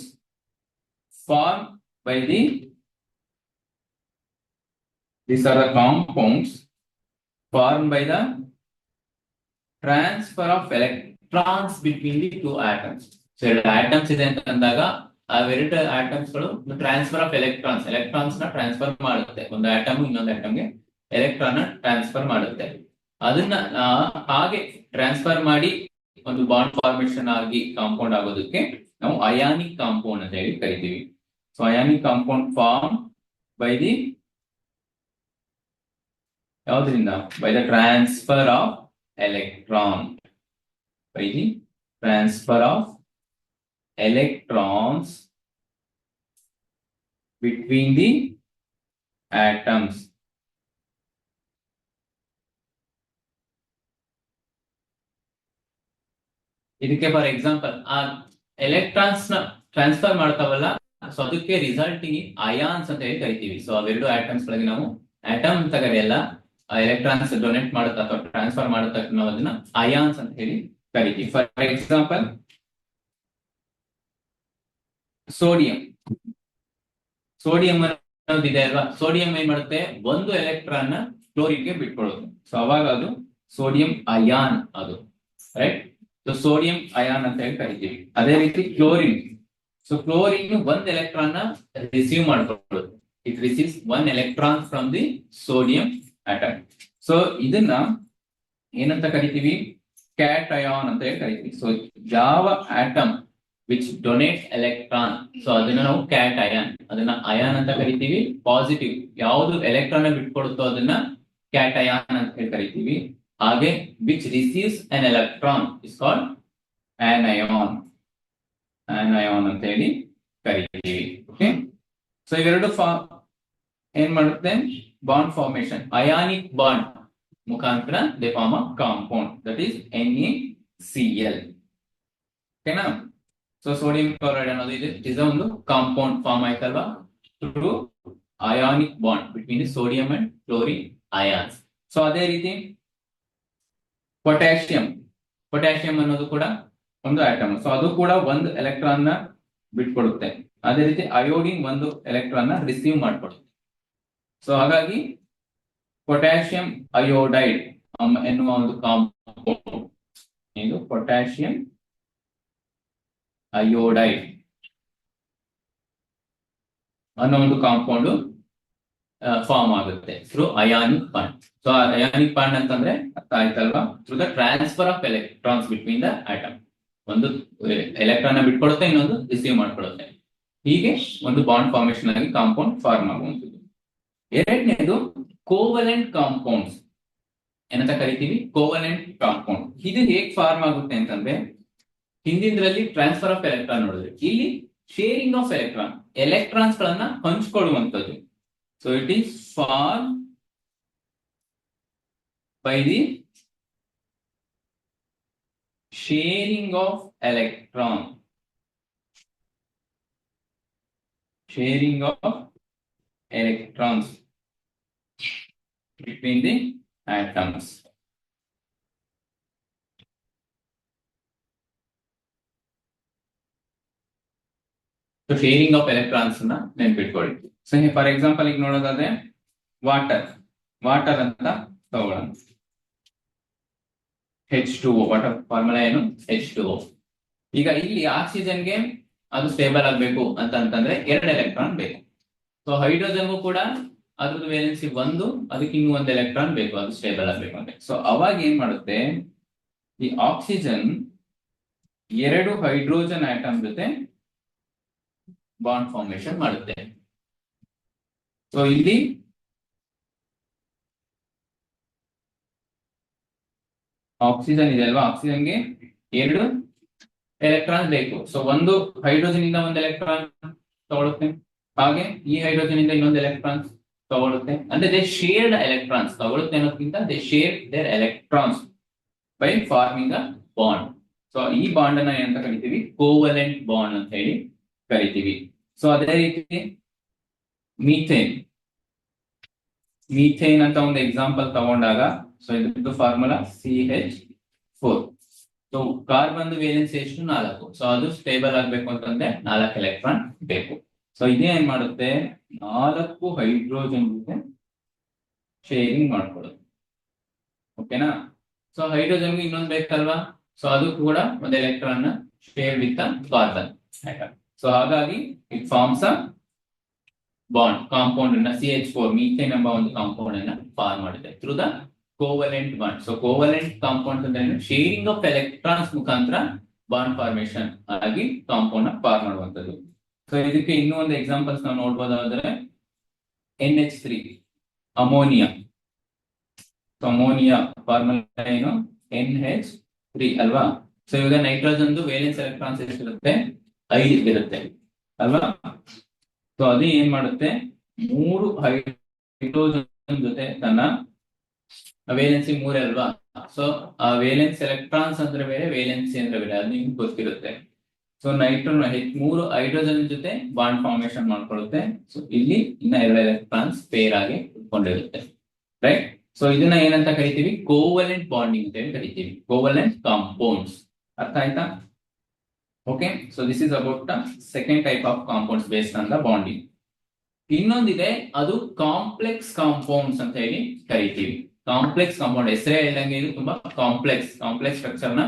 form by these are the compounds formed by the transfer of electrons between the two atoms. So atoms ಇದೆ ಅಂತ ಅಂದಾಗ ಅವೆರಡು ಆಟಮ್ಸ್ ಗಳು ಟ್ರಾನ್ಸ್ಫರ್ ಆಫ್ ಎಲೆಕ್ಟ್ರಾನ್ಸ್ ನ ಟ್ರಾನ್ಸ್ಫರ್ ಮಾಡುತ್ತೆ. ಒಂದು ಆಟಮ್ ಇನ್ನೊಂದು ಆಟಮ್ಗೆ ಎಲೆಕ್ಟ್ರಾನ್ ನ ಟ್ರಾನ್ಸ್ಫರ್ ಮಾಡುತ್ತೆ. ಅದನ್ನ ಹಾಗೆ ಟ್ರಾನ್ಸ್ಫರ್ ಮಾಡಿ ಒಂದು ಬಾಂಡ್ ಫಾರ್ಮೇಶನ್ ಆಗಿ ಕಾಂಪೌಂಡ್ ಆಗೋದಕ್ಕೆ ನಾವು ಅಯಾನಿಕ್ ಕಾಂಪೌಂಡ್ ಅಂತ ಹೇಳಿ ಕರಿತೀವಿ. So ionic compound form by the ಯಾವುದರಿಂದ? By the transfer of electron. By the transfer of electrons between the atoms. ಇದಕ್ಕೆ ಫಾರ್ ಎಕ್ಸಾಂಪಲ್ ಆ ಎಲೆಕ್ಟ್ರಾನ್ಸ್ ನ ಟ್ರಾನ್ಸ್ಫರ್ ಮಾಡ್ತಾವಲ್ಲ, ಸೊ ಅದಕ್ಕೆ ರಿಸಲ್ಟಿಂಗ್ ಅಯಾನ್ಸ್ ಅಂತ ಹೇಳಿ ಕರಿತೀವಿ. ಸೊ ಅವೆರಡು ಆಟಮ್ಸ್ ಗಳಿಗೆ ನಾವು ಆಟಮ್ ಅಂತ ಕರೆಯಲ್ಲ, ಎಲೆಕ್ಟ್ರಾನ್ಸ್ ಡೊನೇಟ್ ಮಾಡುತ್ತಾ ಅಥವಾ ಟ್ರಾನ್ಸ್ಫರ್ ಮಾಡುತ್ತಾ ನಾವು ಅದನ್ನ ಅಯಾನ್ಸ್ ಅಂತ ಹೇಳಿ ಕರಿತೀವಿ. ಫಾರ್ ಎಕ್ಸಾಂಪಲ್ ಸೋಡಿಯಂ ಅನ್ನೋದಿದೆ ಅಲ್ವಾ, ಸೋಡಿಯಂ ಏನ್ ಮಾಡುತ್ತೆ? ಒಂದು ಎಲೆಕ್ಟ್ರಾನ್ ನ ಕ್ಲೋರಿನ್ಗೆ ಬಿಟ್ಕೊಡುತ್ತೆ. ಸೊ ಅವಾಗ ಅದು ಸೋಡಿಯಂ ಅಯಾನ್, ಅದು ರೈಟ್. ಸೊ ಸೋಡಿಯಂ ಅಯಾನ್ ಅಂತ ಹೇಳಿ ಕರಿತೀವಿ. ಅದೇ ರೀತಿ ಕ್ಲೋರಿನ್. ಸೊ ಕ್ಲೋರಿನ್ ಒಂದು ಎಲೆಕ್ಟ್ರಾನ್ ನ ರಿಸೀವ್ ಮಾಡ್ಕೊಳ್ಳುತ್ತೆ. It receives 1 electron from the sodium atom. So ಇದನ್ನ ಏನಂತ ಕರಿತೀವಿ? ಕ್ಯಾಟಯಾನ್ ಅಂತ ಹೇಳಿ ಕರಿತೀವಿ. ಸೊ ಯಾವ atom which donate electron, so ಅದನ್ನ ನಾವು ಕ್ಯಾಟಯಾನ್, ಅದನ್ನ ಅಯಾನ್ ಅಂತ ಕರಿತೀವಿ. ಪಾಸಿಟಿವ್ ಯಾವುದು ಎಲೆಕ್ಟ್ರಾನ್ ಬಿಟ್ಕೊಡುತ್ತೋ ಅದನ್ನ ಕ್ಯಾಟಯಾನ್ ಅಂತ ಹೇಳಿ ಕರಿತೀವಿ. ಹಾಗೆ which receives an electron is called anion, anion ಅಂತ ಹೇಳಿ ಕರಿತೀವಿ. ಓಕೆ. ಸೊ ಇವೆರಡು ಏನ್ ಮಾಡುತ್ತೆ? ಬಾಂಡ್ ಫಾರ್ಮೇಶನ್, ಅಯಾನಿಕ್ ಬಾಂಡ್ ಮುಖಾಂತರ they form a compound, that is NaCl. ಓಕೆನಾ? ಸೊ ಸೋಡಿಯಂ ಕ್ಲೋರೈಡ್ ಅನ್ನೋದು ಇದು ಒಂದು ಕಾಂಪೌಂಡ್ ಫಾರ್ಮ್ ಆಯ್ತಲ್ವಾ, through ionic bond between sodium and chlorine ions. So ಅದೇ ರೀತಿ ಪೊಟ್ಯಾಷಿಯಂ ಅನ್ನೋದು ಕೂಡ ಒಂದು ಆಟಮ್. ಸೊ ಅದು ಕೂಡ ಒಂದು ಎಲೆಕ್ಟ್ರಾನ್ ನ ಬಿಟ್ಕೊಡುತ್ತೆ. ಅದೇ ರೀತಿ ಅಯೋಡಿನ್ ಒಂದು ಎಲೆಕ್ಟ್ರಾನ್ ನ ರಿಸೀವ್ ಮಾಡ್ಕೊಡುತ್ತೆ. ಸೊ ಹಾಗಾಗಿ ಪೊಟ್ಯಾಷಿಯಂ ಅಯೋಡೈಡ್ ಎನ್ನುವ ಒಂದು ಕಾಂಪೌಂಡ್, ಇದು ಪೊಟ್ಯಾಷಿಯಂ ಅಯೋಡೈಡ್ ಅನ್ನೋ ಒಂದು ಕಾಂಪೌಂಡ್ ಫಾರ್ಮ್ ಆಗುತ್ತೆ through ionic bond. So ionic bond ಅಂತಂದ್ರೆ ಅರ್ಥ ಆಯ್ತಲ್ವಾ? Through the transfer of electrons between the atom. ಒಂದು ಎಲೆಕ್ಟ್ರಾನ್ ಬಿಟ್ಕೊಡುತ್ತೆ, ಇನ್ನೊಂದು ರಿಸೀವ್ ಮಾಡ್ಕೊಳ್ಳುತ್ತೆ. ಹೀಗೆ ಒಂದು ಬಾಂಡ್ ಫಾರ್ಮೇಶನ್ ಆಗಿ ಕಾಂಪೌಂಡ್ ಫಾರ್ಮ್ ಆಗುವಂಥದ್ದು. ಎರಡನೇದು ಕೋವಲೆಂಟ್ ಕಾಂಪೌಂಡ್ಸ್ ಏನಂತ ಕರಿತೀವಿ? Covalent compound. ಇದು ಹೇಗೆ ಫಾರ್ಮ್ ಆಗುತ್ತೆ ಅಂತಂದ್ರೆ, ಹಿಂದಿನದ್ರಲ್ಲಿ ಟ್ರಾನ್ಸ್ಫರ್ ಆಫ್ ಎಲೆಕ್ಟ್ರಾನ್ ನೋಡಿದ್ರೆ, ಇಲ್ಲಿ ಶೇರಿಂಗ್ ಆಫ್ ಎಲೆಕ್ಟ್ರಾನ್ಸ್ ಗಳನ್ನ ಹಂಚ್ಕೊಳ್ಳುವಂಥದ್ದು. So it is form by the sharing of electron, sharing of electrons between the atoms. So sharing of electrons na ನೆನಪಿಟ್ಕೊಳ್ಳಿ. ಸೊ ಫಾರ್ ಎಕ್ಸಾಂಪಲ್ ಈಗ ನೋಡೋದಾದ್ರೆ ವಾಟರ್ ವಾಟರ್ ಅಂತ ತಗೊಳ್ಳೋಣ. H2O water formula ಏನು H2O. ಈಗ ಇಲ್ಲಿ ಆಕ್ಸಿಜನ್ಗೆ ಅದು ಸ್ಟೇಬಲ್ ಆಗ್ಬೇಕು ಅಂತಂದ್ರೆ 2 ಎಲೆಕ್ಟ್ರಾನ್ ಬೇಕು. ಸೊ ಹೈಡ್ರೋಜನ್ಗೂ ಕೂಡ ಅದ್ರದ್ದು ವೇಲೆನ್ಸಿ 1, ಅದಕ್ಕೆ ಇನ್ನೂ 1 ಎಲೆಕ್ಟ್ರಾನ್ ಬೇಕು ಅದು ಸ್ಟೇಬಲ್ ಆಗ್ಬೇಕು ಅಂದ್ರೆ. ಸೊ ಅವಾಗ ಏನ್ ಮಾಡುತ್ತೆ, ಈ ಆಕ್ಸಿಜನ್ 2 ಹೈಡ್ರೋಜನ್ ಆಟಮ್ ಜೊತೆ ಬಾಂಡ್ ಫಾರ್ಮೇಶನ್ ಮಾಡುತ್ತೆ. ಸೊ ಇಲ್ಲಿ ಆಕ್ಸಿಜನ್ ಇದೆ ಅಲ್ವಾ, ಆಕ್ಸಿಜನ್ಗೆ 2 ಎಲೆಕ್ಟ್ರಾನ್ ಬೇಕು. ಸೊ ಒಂದು ಹೈಡ್ರೋಜನ್ ಇಂದ 1 ಎಲೆಕ್ಟ್ರಾನ್ ತಗೊಳುತ್ತೆ, ಹಾಗೆ ಈ ಹೈಡ್ರೋಜನ್ ಇಂದ ಇನ್ನೊಂದು ಎಲೆಕ್ಟ್ರಾನ್ಸ್ ತಗೊಳುತ್ತೆ. ಅಂದ್ರೆ ದೇ ಶೇರ್ಡ್ ಎಲೆಕ್ಟ್ರಾನ್ಸ್, ತಗೊಳುತ್ತೆ ಅನ್ನೋದಕ್ಕಿಂತ they share their electrons by farming a bond. So ಈ ಬಾಂಡ್ ಅನ್ನ ಏನಂತ ಕರಿತೀವಿ, ಕೋವಲೆಂಟ್ ಬಾಂಡ್ ಅಂತ ಹೇಳಿ ಕರಿತೀವಿ. ಸೊ ಅದೇ ರೀತಿ ಮೀಥೇನ್, ಮೀಥೇನ್ ಅಂತ ಒಂದು ಎಕ್ಸಾಂಪಲ್ ತಗೊಂಡಾಗ, ಸೊ ಇದ್ರದ್ದು formula CH4. So carbon valency ಎಷ್ಟು 4. ಸೊ ಅದು ಸ್ಟೇಬಲ್ ಆಗ್ಬೇಕು ಅಂತಂದ್ರೆ 4 ಎಲೆಕ್ಟ್ರಾನ್ ಬೇಕು. ಸೊ ಇದೇ ಏನ್ ಮಾಡುತ್ತೆ, 4 ಹೈಡ್ರೋಜನ್ ಜೊತೆ ಶೇರಿಂಗ್ ಮಾಡ್ಕೊಳ್ಳೋದು. ಓಕೆನಾ. ಸೊ ಹೈಡ್ರೋಜನ್ಗೆ ಇನ್ನೊಂದು ಬೇಕಲ್ವಾ, ಸೊ ಅದು ಕೂಡ ಒಂದು electron share with carbon. So ಹಾಗಾಗಿ it forms a bond compound ಅನ್ನ CH4 ಮೀಥೇನ್ ಎಂಬ ಒಂದು ಕಾಂಪೌಂಡ್ ಅನ್ನ ಫಾರ್ಮ್ ಮಾಡಿದೆ through the covalent bond. So covalent compound ಅಂದ್ರೆ ಶೇರಿಂಗ್ ಆಫ್ ಎಲೆಕ್ಟ್ರಾನ್ಸ್ ಮುಖಾಂತರ ಬಾಂಡ್ ಫಾರ್ಮೇಶನ್ ಆಗಿ ಕಾಂಪೌಂಡ್ ಫಾರ್ಮ್ ಮಾಡುವಂತದ್ದು. ಸೊ ಇದಕ್ಕೆ ಇನ್ನೂ ಒಂದು ಎಕ್ಸಾಂಪಲ್ಸ್ ನಾವು ನೋಡ್ಬೋದಾದ್ರೆ NH3 ಅಮೋನಿಯಾ. ಅಮೋನಿಯಾ ಫಾರ್ಮುಲಾ ಏನು NH3 ಅಲ್ವಾ. ಸೊ ಇವಾಗ ನೈಟ್ರೋಜನ್ ವೇಲೆನ್ಸ್ ಎಲೆಕ್ಟ್ರಾನ್ಸ್ ಎಷ್ಟಿರುತ್ತೆ, 5 ಇರುತ್ತೆ ಅಲ್ವಾ. ಸೊ ಅದು ಏನ್ ಮಾಡುತ್ತೆ, 3 ಹೈಡ್ರೋಜನ್ ಜೊತೆ ತನ್ನ ವೇಲೆನ್ಸಿ 3 ಅಲ್ವಾ. ಸೊ ಆ ವೇಲೆನ್ಸ್ ಎಲೆಕ್ಟ್ರಾನ್ಸ್ ಅಂದ್ರೆ ಬೇರೆ, ವೇಲೆನ್ಸಿ ಅಂದ್ರೆ ಬೇರೆ, ಅದು ನಿಮ್ಗೆ ಗೊತ್ತಿರುತ್ತೆ. ಸೊ ನೈಟ್ರೋನ್ 3 ಹೈಡ್ರೋಜನ್ ಜೊತೆ ಬಾಂಡ್ ಫಾರ್ಮೇಶನ್ ಮಾಡ್ಕೊಳ್ಳುತ್ತೆ. ಸೊ ಇಲ್ಲಿ ಇನ್ನ 2 ಎಲೆಕ್ಟ್ರಾನ್ಸ್ ಪೇರ್ ಆಗಿ ಇಟ್ಕೊಂಡಿರುತ್ತೆ, ರೈಟ್. ಸೊ ಇದನ್ನ ಏನಂತ ಕರಿತೀವಿ, ಕೋವಲೆಂಟ್ ಬಾಂಡಿಂಗ್ ಅಂತ ಹೇಳಿ ಕರಿತೀವಿ, ಕೋವಲೆಂಟ್ ಕಾಂಪೌಂಡ್ಸ್. ಅರ್ಥ ಆಯ್ತಾ? Okay. So this is about the second type of compounds based on the bonding. ಇನ್ನೊಂದಿದೆ, ಅದು ಕಾಂಪ್ಲೆಕ್ಸ್ ಕಾಂಪೌಂಡ್ಸ್ ಅಂತ ಹೇಳಿ ಕರಿತೀವಿ. ಕಾಂಪ್ಲೆಕ್ಸ್ ಕಾಂಪೌಂಡ್ ಹೆಸರೇ ಹೇಳ್ದಂಗೆ ಇದು ತುಂಬಾ ಕಾಂಪ್ಲೆಕ್ಸ್ ಸ್ಟ್ರಕ್ಚರ್ ನ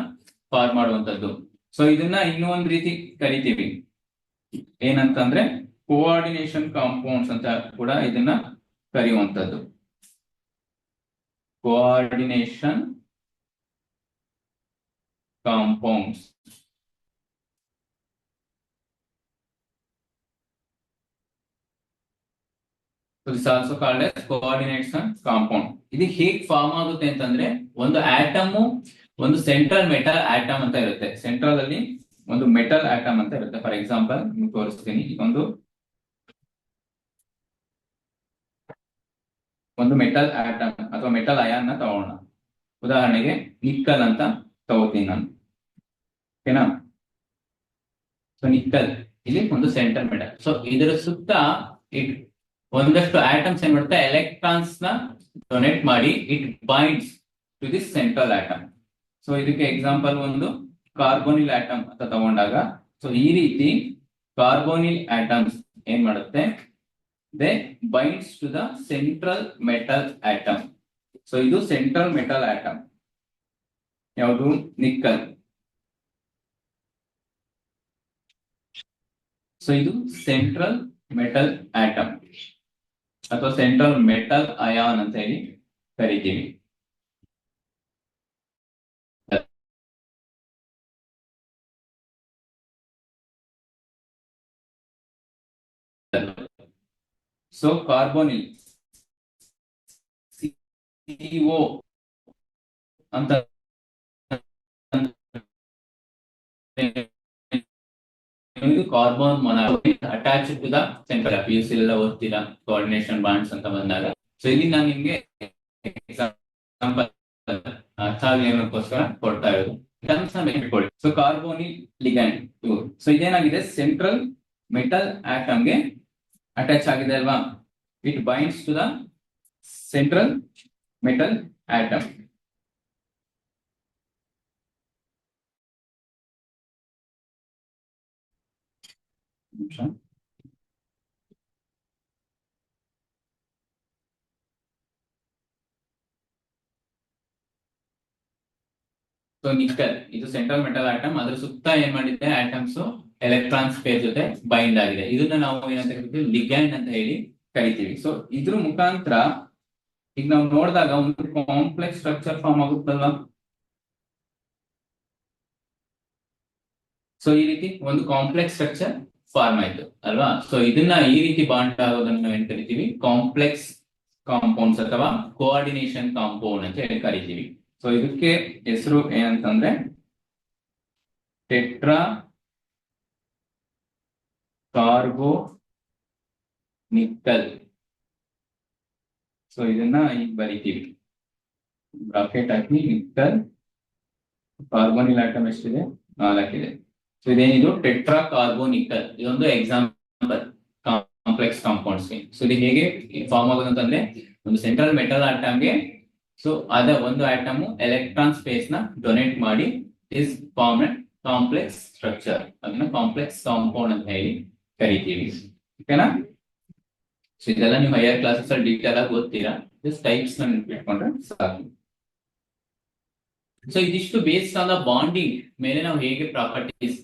ಫಾರ್ಮ್ ಮಾಡುವಂತದ್ದು. ಸೊ ಇದನ್ನ ಇನ್ನೂ ಒಂದು ರೀತಿ ಕರಿತೀವಿ, ಏನಂತಂದ್ರೆ ಕೋಆರ್ಡಿನೇಷನ್ ಕಾಂಪೌಂಡ್ಸ್ ಅಂತ ಕೂಡ ಇದನ್ನ ಕರೆಯುವಂತದ್ದು. Coordination compounds. This is also called as coordination compound. ಇದು ಹೇಗೆ ಫಾರ್ಮ್ ಆಗುತ್ತೆ ಅಂತಂದ್ರೆ, ಒಂದು ಆಟಮ್ ಒಂದು ಸೆಂಟ್ರಲ್ ಮೆಟಲ್ ಆಟಮ್ ಅಂತ ಇರುತ್ತೆ. ಸೆಂಟ್ರಲ್ ಅಲ್ಲಿ ಒಂದು ಮೆಟಲ್ ಆಟಮ್ ಅಂತ ಇರುತ್ತೆ. ಫಾರ್ ಎಕ್ಸಾಂಪಲ್ ನಿಮ್ಗೆ ತೋರಿಸ್ತೀನಿ, ಒಂದು ಮೆಟಲ್ ಆಟಮ್ ಅಥವಾ ಮೆಟಲ್ ಅಯಾನ್ ನ ತಗೋಣ. ಉದಾಹರಣೆಗೆ ನಿಕ್ಕಲ್ ಅಂತ ತಗೋತೀನಿ ನಾನು, ಓಕೆನಾ. ಸೊ ನಿಕ್ಕಲ್ ಇಲ್ಲಿ ಒಂದು ಸೆಂಟ್ರಲ್ ಮೆಟಲ್. ಸೊ ಇದರ ಸುತ್ತ ಒಂದಷ್ಟು ಆಟಮ್ಸ್ ಏನ್ ಮಾಡುತ್ತೆ, ಎಲೆಕ್ಟ್ರಾನ್ಸ್ ನ ಡೊನೇಟ್ ಮಾಡಿ it binds to this central atom. So ಇದಕ್ಕೆ ಎಕ್ಸಾಂಪಲ್ ಒಂದು ಕಾರ್ಬೋನಿಲ್ ಆಟಮ್ ಅಂತ ತಗೊಂಡಾಗ, ಸೊ ಈ ರೀತಿ ಕಾರ್ಬೋನಿಲ್ ಆಟಮ್ಸ್ ಏನ್ ಮಾಡುತ್ತೆ, they binds to the central metal atom. So ಇದು ಸೆಂಟ್ರಲ್ ಮೆಟಲ್ ಆಟಮ್ ಯಾವುದು, ನಿಕ್ಕಲ್. ಸೊ ಇದು ಸೆಂಟ್ರಲ್ ಮೆಟಲ್ ಆಟಮ್ ಅಥವಾ ಸೆಂಟ್ರಲ್ ಮೆಟಲ್ ಅಯಾನ್ ಅಂತ ಹೇಳಿ ಕರಿತೀವಿ. ಸೊ ಕಾರ್ಬೋನಿಲ್ CO ಅಂತ carbon monoxide attach to the central. PUC ಎಲ್ಲ ಓದ್ತೀರಾ ಕೋಆರ್ಡಿನೇಷನ್ ಬಾಂಡ್ಸ್ ಅಂತ ಬಂದಾಗ. ಸೊ ಇಲ್ಲಿ ನಾನು ನಿಮ್ಗೆ ಎಕ್ಸಾಂಪಲ್ ಅರ್ಥ ಆಗಲಿ ಅನ್ನೋದಕ್ಕೋಸ್ಕರ ಕೊಡ್ತಾ ಇರೋದು. ಸೊ ಕಾರ್ಬೋನಿಲ್ ಲಿಗ್ಯಾಂಡ್ ಇವು. ಸೊ ಇದೇನಾಗಿದೆ, ಸೆಂಟ್ರಲ್ ಮೆಟಲ್ ಆಟಮ್ಗೆ ಅಟ್ಯಾಚ್ ಆಗಿದೆ ಅಲ್ವಾ. It binds to the central metal atom. So nickel ಇದು ಸೆಂಟ್ರಲ್ ಮೆಟಲ್ ಆಟಮ್, ಅದ್ರ ಸುತ್ತ ಏನ್ ಮಾಡಿದೆ ಆಟಮ್ಸ್ ಎಲೆಕ್ಟ್ರಾನ್ಸ್ ಪೇರ್ ಜೊತೆ ಬೈಂಡ್ ಆಗಿದೆ. ಇದನ್ನ ನಾವು ಏನಂತ ಕರಿತೀವಿ, ಲಿಗ್ಯಾಂಡ್ ಅಂತ ಹೇಳಿ ಕರಿತೀವಿ. ಸೊ ಇದ್ರ ಮುಖಾಂತರ ಈಗ ನಾವು ನೋಡಿದಾಗ ಒಂದು ಕಾಂಪ್ಲೆಕ್ಸ್ ಸ್ಟ್ರಕ್ಚರ್ ಫಾರ್ಮ್ ಆಗುತ್ತಲ್ವಾ. ಸೊ ಈ ರೀತಿ ಒಂದು ಕಾಂಪ್ಲೆಕ್ಸ್ ಸ್ಟ್ರಕ್ಚರ್ ಫಾರ್ಮ್ ಆಯ್ತು ಅಲ್ವಾ. ಸೊ ಇದನ್ನ ಈ ರೀತಿ ಬಾಂಡ್ ಆಗೋದನ್ನ ನಾವು ಏನ್ ಕರಿತೀವಿ, ಕಾಂಪ್ಲೆಕ್ಸ್ ಕಾಂಪೌಂಡ್ಸ್ ಅಥವಾ ಕೋಆರ್ಡಿನೇಷನ್ ಕಾಂಪೌಂಡ್ ಅಂತ ಹೇಳಿ ಕರಿತೀವಿ. ಸೊ ಇದಕ್ಕೆ ಹೆಸರು ಏನಂತಂದ್ರೆ ಟೆಟ್ರಾ ಕಾರ್ಬೋ ನಿಕ್ಕಲ್. ಸೊ ಇದನ್ನ ಈಗ ಬರಿತೀವಿ, ಬ್ರಾಕೆಟ್ ಹಾಕಿ ನಿಕ್ಕಲ್. ಕಾರ್ಬನಿಲ್ ಆಟಮ್ ಎಷ್ಟಿದೆ, 4 ಇದೆ. ಸೊ ಇದೇನಿದು ಟೆಟ್ರಾ ಕಾರ್ಬೋ ನಿಕ್ಕಲ್, ಇದೊಂದು ಎಕ್ಸಾಂಪಲ್ ಕಾಂಪ್ಲೆಕ್ಸ್ ಕಾಂಪೌಂಡ್ಸ್. ಸೊ ಇದು ಹೇಗೆ ಫಾರ್ಮ್ ಆಗೋದಂತಂದ್ರೆ ಒಂದು ಸೆಂಟ್ರಲ್ ಮೆಟಲ್ ಆಟಮ್ಗೆ ಸೊ ಅದ ಒಂದು ಆಟಮ್ ಎಲೆಕ್ಟ್ರಾನ್ ಸ್ಪೇಸ್ ನ ಡೊನೇಟ್ ಮಾಡಿ ಇಸ್ ಫಾರ್ಮ್ ಕಾಂಪ್ಲೆಕ್ಸ್ ಸ್ಟ್ರಕ್ಚರ್, ಅದನ್ನ ಕಾಂಪ್ಲೆಕ್ಸ್ ಕಾಂಪೌಂಡ್ ಅಂತ ಹೇಳಿ ಕರಿತೀವಿ. ಓಕೆನಾ. ಸೊ ಇದೆಲ್ಲ ನೀವು ಹೈಯರ್ ಕ್ಲಾಸಸ್ ಅಲ್ಲಿ ಡೀಟೇಲ್ ಆಗಿ ಓದ್ತೀರಾ, ಜಸ್ಟ್ ಟೈಪ್ಸ್ ನ ನೆನ್ಪಿಟ್ಕೊಂಡ್ರೆ ಸಾಕು. ಸೊ ಇದಿಷ್ಟು ಬೇಸ್ಡ್ ಆನ್ ದ ಬಾಂಡಿಂಗ್ ಮೇಲೆ ನಾವು ಹೇಗೆ ಪ್ರಾಪರ್ಟೀಸ್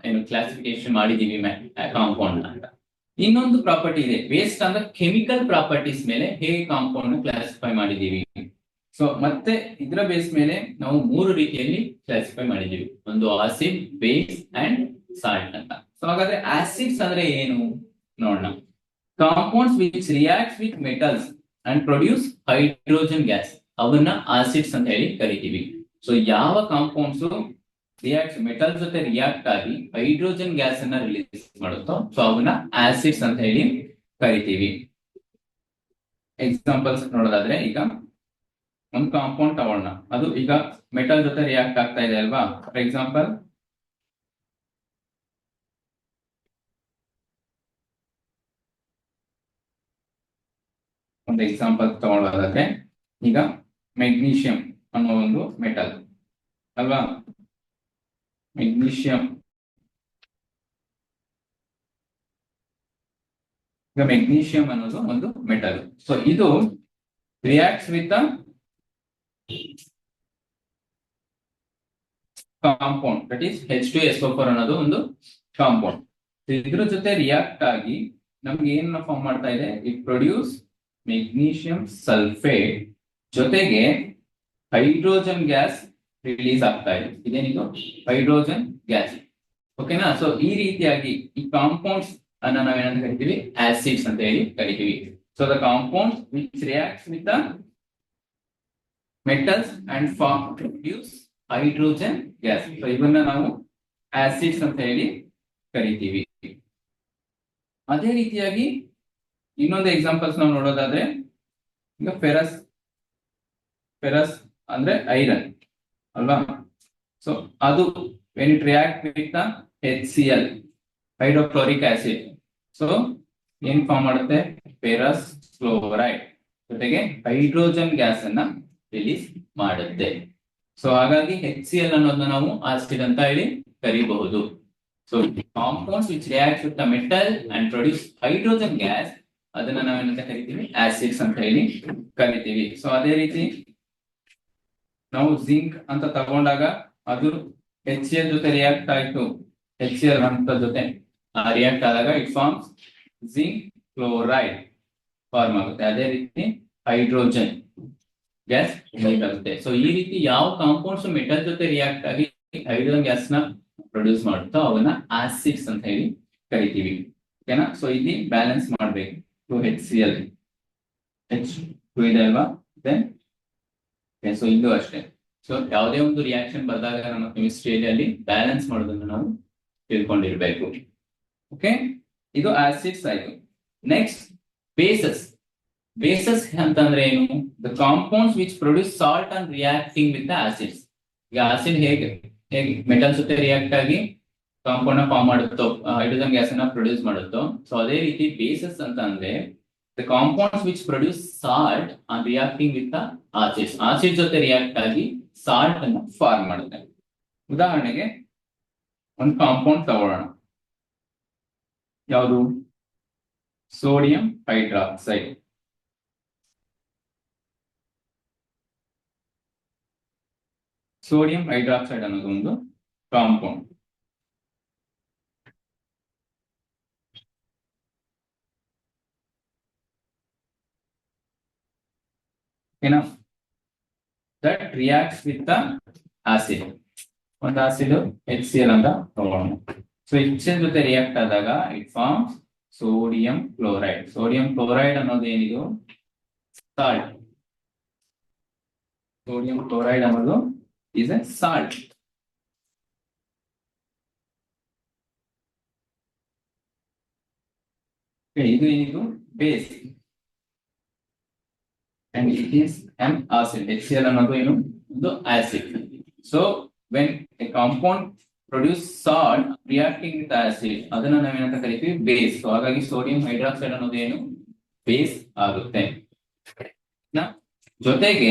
ಏನು ಕ್ಲಾಸಿಫಿಕೇಶನ್ ಮಾಡಿದೀವಿ ಕಾಂಪೌಂಡ್ ಅಂತ. ಇನ್ನೊಂದು ಪ್ರಾಪರ್ಟಿ ಇದೆ based on the chemical properties ಮೇಲೆ ಹೇಗೆ ಕಾಂಪೌಂಡ್ ಕ್ಲಾಸಿಫೈ ಮಾಡಿದೀವಿ. ಸೊ ಮತ್ತೆ ಇದರ ಬೇಸ್ ಮೇಲೆ ನಾವು 3 ರೀತಿಯಲ್ಲಿ ಕ್ಲಾಸಿಫೈ ಮಾಡಿದೀವಿ, ಒಂದು ಆಸಿಡ್, ಬೇಸ್ ಅಂಡ್ ಸಾಲ್ಟ್ ಅಂತ. ಸೊ ಹಾಗಾದ್ರೆ ಆಸಿಡ್ಸ್ ಅಂದ್ರೆ ಏನು ನೋಡೋಣ. Compounds which react with metals and produce hydrogen gas, ಅವನ್ನ ಆಸಿಡ್ಸ್ ಅಂತ ಹೇಳಿ ಕರಿತೀವಿ. ಸೊ ಯಾವ ಕಾಂಪೌಂಡ್ಸ್ ರಿಯಾಕ್ಟ್ ಮೆಟಲ್ ಜೊತೆ ರಿಯಾಕ್ಟ್ ಆಗಿ ಹೈಡ್ರೋಜನ್ ಗ್ಯಾಸ್ ಅನ್ನ ರಿಲೀಸ್ ಮಾಡುತ್ತೋ ಸೊ ಅವನ್ನ ಆಸಿಡ್ಸ್ ಅಂತ ಹೇಳಿ ಕರಿತೀವಿ. ಎಕ್ಸಾಂಪಲ್ಸ್ ನೋಡೋದಾದ್ರೆ ಈಗ ಒಂದು ಕಾಂಪೌಂಡ್ ತಗೊಳ್ಳೋಣ, ಅದು ಈಗ ಮೆಟಲ್ ಜೊತೆ ರಿಯಾಕ್ಟ್ ಆಗ್ತಾ ಇದೆ ಅಲ್ವಾ. ಫಾರ್ ಎಕ್ಸಾಂಪಲ್ ಒಂದು ಎಕ್ಸಾಂಪಲ್ ತಗೊಳ್ಳೋದಾದ್ರೆ ಈಗ ಮೆಗ್ನೀಷಿಯಂ ಅನ್ನೋ ಒಂದು ಮೆಟಲ್ ಅಲ್ವಾ. ಮೆಗ್ನೀಷಿಯಂ, ಈಗ ಮೆಗ್ನೀಷಿಯಂ ಅನ್ನೋದು ಒಂದು ಮೆಟಲ್. ಸೊ ಇದು reacts with compound that is H2SO4 ಅನ್ನೋದು ಒಂದು ಕಾಂಪೌಂಡ್. ಇದ್ರ ಜೊತೆ ರಿಯಾಕ್ಟ್ ಆಗಿ ನಮ್ಗೆ ಏನ್ ಫಾರ್ಮ್ ಮಾಡ್ತಾ ಇದೆ, ಇಟ್ ಪ್ರೊಡ್ಯೂಸ್ ಮೆಗ್ನೀಷಿಯಂ ಸಲ್ಫೇಟ್ ಜೊತೆಗೆ ಹೈಡ್ರೋಜನ್ ಗ್ಯಾಸ್ ರಿಲೀಸ್ ಆಗ್ತಾ ಇದೆ. ಇದೇನಿದು ಹೈಡ್ರೋಜನ್ ಗ್ಯಾಸ್. ಓಕೆನಾ. ಸೊ ಈ ರೀತಿಯಾಗಿ ಈ ಕಾಂಪೌಂಡ್ಸ್ ಅನ್ನ ನಾವೇನಂತ ಕರಿತೀವಿ, ಆಸಿಡ್ಸ್ ಅಂತ ಹೇಳಿ ಕರಿತೀವಿ. So the compounds which reacts with the metals and produce hydrogen gas, so ಇವನ್ನ ನಾವು ಆಸಿಡ್ಸ್ ಅಂತ ಹೇಳಿ ಕರಿತೀವಿ. ಅದೇ ರೀತಿಯಾಗಿ ಇನ್ನೊಂದು ಎಕ್ಸಾಂಪಲ್ಸ್ ನಾವು ನೋಡೋದಾದ್ರೆ ಈಗ ಫೆರಸ್ ಅಂದ್ರೆ ಐರನ್ ಅಲ್ವಾ. ಸೊ ಅದು when it react with the HCl hydrochloric acid, so ಏನ್ ಫಾರ್ಮ್ ಮಾಡುತ್ತೆ, ಫೆರಸ್ ಕ್ಲೋರೈಡ್ ಜೊತೆಗೆ ಹೈಡ್ರೋಜನ್ ಗ್ಯಾಸ್ ಅನ್ನ ರಿಲೀಸ್ ಮಾಡುತ್ತೆ. ಸೊ ಹಾಗಾಗಿ HCl ಅನ್ನೋದನ್ನ ನಾವು ಆಸಿಡ್ ಅಂತ ಹೇಳಿ ಕರಿಬಹುದು. So compounds which react with the metal and produce hydrogen gas, ಅದನ್ನ ನಾವೇನಂತ ಕರಿತೀವಿ, ಆಸಿಡ್ಸ್ ಅಂತ ಹೇಳಿ ಕರಿತೀವಿ. ಸೊ ಅದೇ ರೀತಿ ನಾವು ಜಿಂಕ್ ಅಂತ ತಗೊಂಡಾಗ ಅದು HCl ಜೊತೆ ರಿಯಾಕ್ಟ್ ಆಯ್ತು, HCl ಅಂತ ಜೊತೆ ರಿಯಾಕ್ಟ್ ಆದಾಗ it forms zinc chloride form ಆಗುತ್ತೆ. ಅದೇ ರೀತಿ ಹೈಡ್ರೋಜನ್ ಗ್ಯಾಸ್ ಆಗುತ್ತೆ. ಸೊ ಈ ರೀತಿ ಯಾವ ಕಾಂಪೌಂಡ್ಸ್ ಮೆಟಲ್ ಜೊತೆ ರಿಯಾಕ್ಟ್ ಆಗಿ ಹೈಡ್ರೋಜನ್ ಗ್ಯಾಸ್ ನ ಪ್ರೊಡ್ಯೂಸ್ ಮಾಡುತ್ತೋ ಅವನ್ನ ಆಸಿಡ್ಸ್ ಅಂತ ಹೇಳಿ ಕರಿತೀವಿ. ಓಕೆನಾ. ಸೊ ಇಲ್ಲಿ ಬ್ಯಾಲೆನ್ಸ್ ಮಾಡ್ಬೇಕು, HCl H2 ಇದೆ ಅಲ್ವಾ. ದೆನ್ ಸೊ ಇದು ಅಷ್ಟೇ. ಸೊ ಯಾವುದೇ ಒಂದು ರಿಯಾಕ್ಷನ್ ಬಂದಾಗ ನಮ್ಮ ಕೆಮಿಸ್ಟ್ರಿಯಲ್ಲಿ ಅಲ್ಲಿ ಬ್ಯಾಲೆನ್ಸ್ ಮಾಡೋದನ್ನ ನಾವು ತಿಳ್ಕೊಂಡಿರ್ಬೇಕು. ಓಕೆ, ಇದು ಆಸಿಡ್ಸ್ ಆಯ್ತು. ನೆಕ್ಸ್ಟ್ ಬೇಸಸ್ ಅಂತಂದ್ರೆ ಏನು, the compounds which produce salt and reacting with the acids. ಈಗ ಆಸಿಡ್ ಹೇಗೆ ಮೆಟಲ್ ಜೊತೆ ರಿಯಾಕ್ಟ್ ಆಗಿ ಕಾಂಪೌಂಡ್ ನ ಫಾರ್ಮ್ ಮಾಡುತ್ತೋ, ಹೈಡ್ರೋಜನ್ ಗ್ಯಾಸ್ ಅನ್ನ ಪ್ರೊಡ್ಯೂಸ್ ಮಾಡುತ್ತೋ, ಸೊ ಅದೇ ರೀತಿ ಬೇಸಸ್ ಅಂತ ಅಂದ್ರೆ the compounds which produce salt on reacting with the acids. Acid ಜೊತೆ ರಿಯಾಕ್ಟ್ ಆಗಿ ಸಾಲ್ಟ್ ಅನ್ನು ಫಾರ್ಮ್ ಮಾಡುತ್ತೆ. ಉದಾಹರಣೆಗೆ ಒಂದು ಕಾಂಪೌಂಡ್ ತಗೊಳ್ಳೋಣ, ಯಾವುದು, ಸೋಡಿಯಂ ಹೈಡ್ರಾಕ್ಸೈಡ್. ಸೋಡಿಯಂ ಹೈಡ್ರಾಕ್ಸೈಡ್ ಅನ್ನೋದು ಒಂದು ಕಾಂಪೌಂಡ್. ಏನೋ that reacts with the acid. ಒಂದು ಆಸಿಡ್ HCl ಅಂತ ತಗೊಳ್ಳೋಣ. ಸೊ HCl ಜೊತೆ ರಿಯಾಕ್ಟ್ ಆದಾಗ it forms sodium chloride. Sodium chloride ಅನ್ನೋದು ಏನಿದು ಸಾಲ್ಟ್. ಸೋಡಿಯಂ ಕ್ಲೋರೈಡ್ ಅನ್ನೋದು is a salt. ಇದು ಏನಿದು base and it is an acid. HCl ಅನ್ನೋದು ಏನು ಒಂದು acid. So when a compound produce salt reacting with acid ಅದನ್ನ ನಾವೇನಂತ ಕರಿತೀವಿ ಬೇಸ್. ಸೊ ಹಾಗಾಗಿ ಸೋಡಿಯಂ ಹೈಡ್ರಾಕ್ಸೈಡ್ ಅನ್ನೋದು ಏನು ಬೇಸ್ ಆಗುತ್ತೆ. ಜೊತೆಗೆ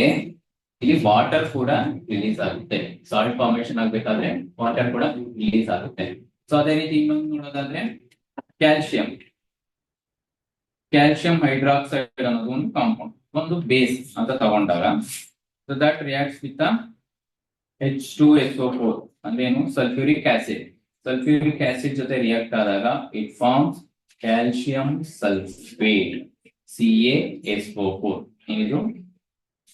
ಇಲ್ಲಿ ವಾಟರ್ ಕೂಡ ರಿಲೀಸ್ ಆಗುತ್ತೆ. ಸಾಲ್ಟ್ ಫಾರ್ಮೇಶನ್ ಆಗ್ಬೇಕಾದ್ರೆ ವಾಟರ್ ಕೂಡ ರಿಲೀಸ್ ಆಗುತ್ತೆ. ಸೊ ಅದೇ ರೀತಿ ಇನ್ನೊಂದು ನೋಡೋದಾದ್ರೆ ಕ್ಯಾಲ್ಸಿಯಂ. ಕ್ಯಾಲ್ಸಿಯಂ ಹೈಡ್ರಾಕ್ಸೈಡ್ ಅನ್ನೋದು ಒಂದು ಕಾಂಪೌಂಡ್, ಒಂದು ಬೇಸ್ ಅಂತ ತಗೊಂಡಾಗ so that reacts with H2SO4 ಅಂದ್ರೆ ಏನು ಸಲ್ಫ್ಯೂರಿಕ್ ಆಸಿಡ್. ಸಲ್ಫ್ಯೂರಿಕ್ ಆಸಿಡ್ ಜೊತೆ ರಿಯಾಕ್ಟ್ ಆದಾಗ it forms calcium sulphate CaSO4. ಏನಿದು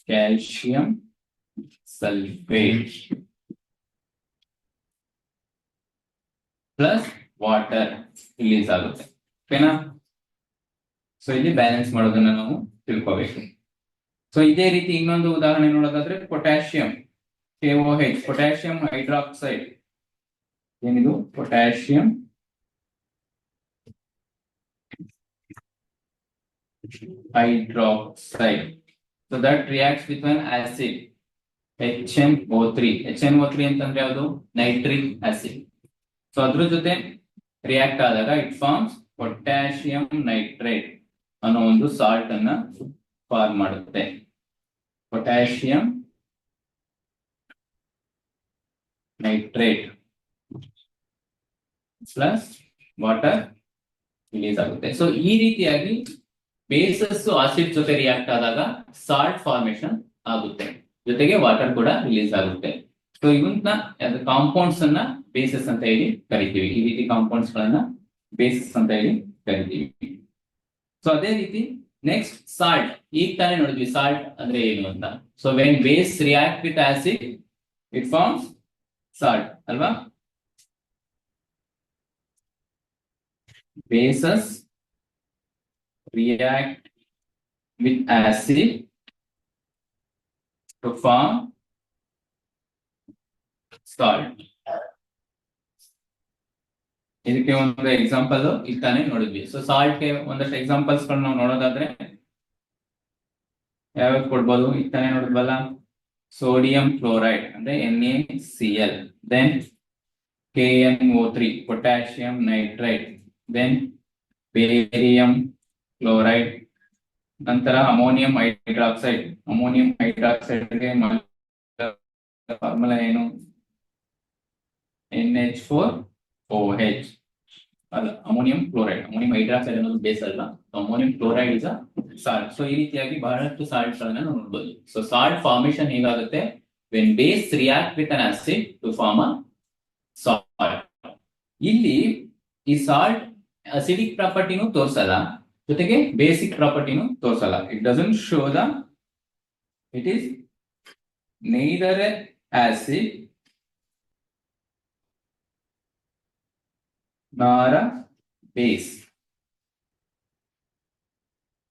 calcium sulphate plus water release ಆಗುತ್ತೆ. ಓಕೆನಾ? ಸೊ ಇಲ್ಲಿ ಬ್ಯಾಲೆನ್ಸ್ ಮಾಡೋದನ್ನ ನಾವು ತಿಳ್ಕೋಬೇಕು. ಸೊ ಇದೇ ರೀತಿ ಇನ್ನೊಂದು ಉದಾಹರಣೆ ನೋಡೋದಾದ್ರೆ ಪೊಟ್ಯಾಷಿಯಂ KOH, ಪೊಟ್ಯಾಷಿಯಂ ಹೈಡ್ರಾಕ್ಸೈಡ್. ಏನಿದು potassium hydroxide. So that reacts with an acid HNO3. HNO3 ಅಂತಂದ್ರೆ ಯಾವುದು ನೈಟ್ರಿಕ್ ಆಸಿಡ್. ಸೊ ಅದ್ರ ಜೊತೆ ರಿಯಾಕ್ಟ್ ಆದಾಗ ಇಟ್ ಫಾರ್ಮ್ಸ್ ಪೊಟ್ಯಾಷಿಯಂ ನೈಟ್ರೇಟ್ ಅನ್ನೋ ಒಂದು ಸಾಲ್ಟ್ ಅನ್ನ ಫಾರ್ಮ್ ಮಾಡುತ್ತೆ. Potassium nitrate plus water release ಆಗುತ್ತೆ. ಸೊ ಈ ರೀತಿಯಾಗಿ ಬೇಸಸ್ ಆಸಿಡ್ ಜೊತೆ ರಿಯಾಕ್ಟ್ ಆದಾಗ ಸಾಲ್ಟ್ ಫಾರ್ಮೇಶನ್ ಆಗುತ್ತೆ, ಜೊತೆಗೆ ವಾಟರ್ ಕೂಡ ರಿಲೀಸ್ ಆಗುತ್ತೆ. ಸೊ ಇವನ್ನ ಕಾಂಪೌಂಡ್ಸ್ ಅನ್ನ ಬೇಸಸ್ ಅಂತ ಹೇಳಿ ಕರಿತೀವಿ. ಈ ರೀತಿ ಕಾಂಪೌಂಡ್ಸ್ ಗಳನ್ನ ಬೇಸಸ್ ಅಂತ ಹೇಳಿ ಕರಿತೀವಿ. ಸೊ ಅದೇ ರೀತಿ ನೆಕ್ಸ್ಟ್ ಸಾಲ್ಟ್. ಈಗ ತಾನೇ ನೋಡಿದ್ವಿ ಸಾಲ್ಟ್ ಅಂದ್ರೆ ಏನು ಅಂತ. So when base react with acid it forms salt ಅಲ್ವಾ. Bases react with acid to form salt. ಇದಕ್ಕೆ ಒಂದು ಎಕ್ಸಾಂಪಲ್ ಇತ್ತಾನೆ ನೋಡಿದ್ವಿ. ಸೊ ಸಾಲ್ಟ್ ಗೆ ಒಂದಷ್ಟು ಎಕ್ಸಾಂಪಲ್ಸ್ ಗಳು ನಾವು ನೋಡೋದಾದ್ರೆ ಯಾವ್ಯಾವ ಕೊಡ್ಬೋದು. ಇತ್ತಾನೆ ನೋಡಿದ್ವಲ್ಲ, ಸೋಡಿಯಂ ಕ್ಲೋರೈಡ್ ಅಂದ್ರೆ NaCl, then KNO3 potassium nitrite, then barium chloride, ನಂತರ ಅಮೋನಿಯಂ ಹೈಡ್ರಾಕ್ಸೈಡ್. ಅಮೋನಿಯಂ ಹೈಡ್ರಾಕ್ಸೈಡ್ ಗೆ ಫಾರ್ಮುಲಾ ಏನು NH4OH. ಅಲ್ಲ, ಅಮೋನಿಯಂ ಕ್ಲೋರೈಡ್. ಅಮೋನಿಯಂ ಹೈಡ್ರಾಕ್ಸೈಡ್ ಅನ್ನೋದು ಬೇಸ್ ಅಲ್ಲ, ammonium chloride is a salt. So ಈ ರೀತಿಯಾಗಿ ಬಹಳಷ್ಟು ಸಾಲ್ಟ್ ಗಳನ್ನ ನಾವು ನೋಡಬಹುದು. ಸೊ ಸಾಲ್ಟ್ ಫಾರ್ಮೇಶನ್ ಹೇಗಾಗುತ್ತೆ when base react with an acid to form a salt. ಇಲ್ಲಿ ಈ ಸಾಲ್ಟ್ ಅಸಿಡಿಕ್ ಪ್ರಾಪರ್ಟಿನೂ ತೋರಿಸಲ್ಲ, ಜೊತೆಗೆ basic ಪ್ರಾಪರ್ಟಿನೂ ತೋರಿಸಲ್ಲ. It doesn't show the it is neither acid nor base.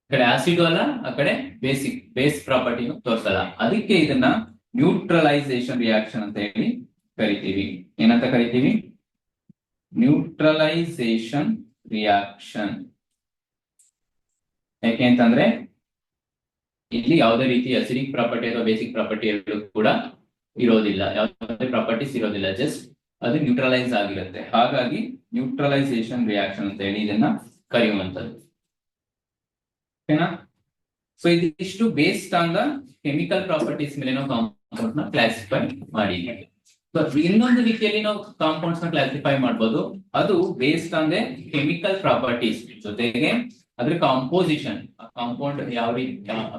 ಈ ಕಡೆ ಆಸಿಡ್ ಅಲ್ಲ, ಆ ಕಡೆ ಬೇಸ್ ಪ್ರಾಪರ್ಟಿನೂ ತೋರಿಸಲ್ಲ. ಅದಕ್ಕೆ ಇದನ್ನ ನ್ಯೂಟ್ರಲೈಸೇಷನ್ ರಿಯಾಕ್ಷನ್ ಅಂತ ಹೇಳಿ ಕರಿತೀವಿ. ಏನಂತ ಕರಿತೀವಿ? Neutralisation reaction. ಯಾಕೆ ಅಂತಂದ್ರೆ ಇಲ್ಲಿ ಯಾವುದೇ ರೀತಿ ಅಸಿಡಿಕ್ ಪ್ರಾಪರ್ಟಿ ಅಥವಾ ಬೇಸಿಕ್ ಪ್ರಾಪರ್ಟಿ ಎರಡು ಕೂಡ ಇರೋದಿಲ್ಲ, ಯಾವುದೇ ಪ್ರಾಪರ್ಟೀಸ್ ಇರೋದಿಲ್ಲ, ಜಸ್ಟ್ ಅದು ನ್ಯೂಟ್ರಲೈಸ್ ಆಗಿರುತ್ತೆ. ಹಾಗಾಗಿ ನ್ಯೂಟ್ರಲೈಸೇಷನ್ ರಿಯಾಕ್ಷನ್ ಅಂತ ಹೇಳಿ ಇದನ್ನ ಕರೆಯುವಂತದ್ದು. ಓಕೆನಾ? ಸೊ ಇದಿಷ್ಟು based on the chemical properties ಮೇಲೆ ನಾವು ಕಾಂಪೌಂಡ್ ನ ಕ್ಲಾಸಿಫೈ ಮಾಡಿದ್ದೀವಿ. ಸೊ ಇನ್ನೊಂದು ರೀತಿಯಲ್ಲಿ ನಾವು ಕಾಂಪೌಂಡ್ಸ್ ನ ಕ್ಲಾಸಿಫೈ ಮಾಡಬಹುದು. ಅದು based on the chemical properties ಜೊತೆಗೆ ಅದ್ರ ಕಾಂಪೋಸಿಷನ್. ಕಾಂಪೌಂಡ್ ಯಾವ ರೀತಿ,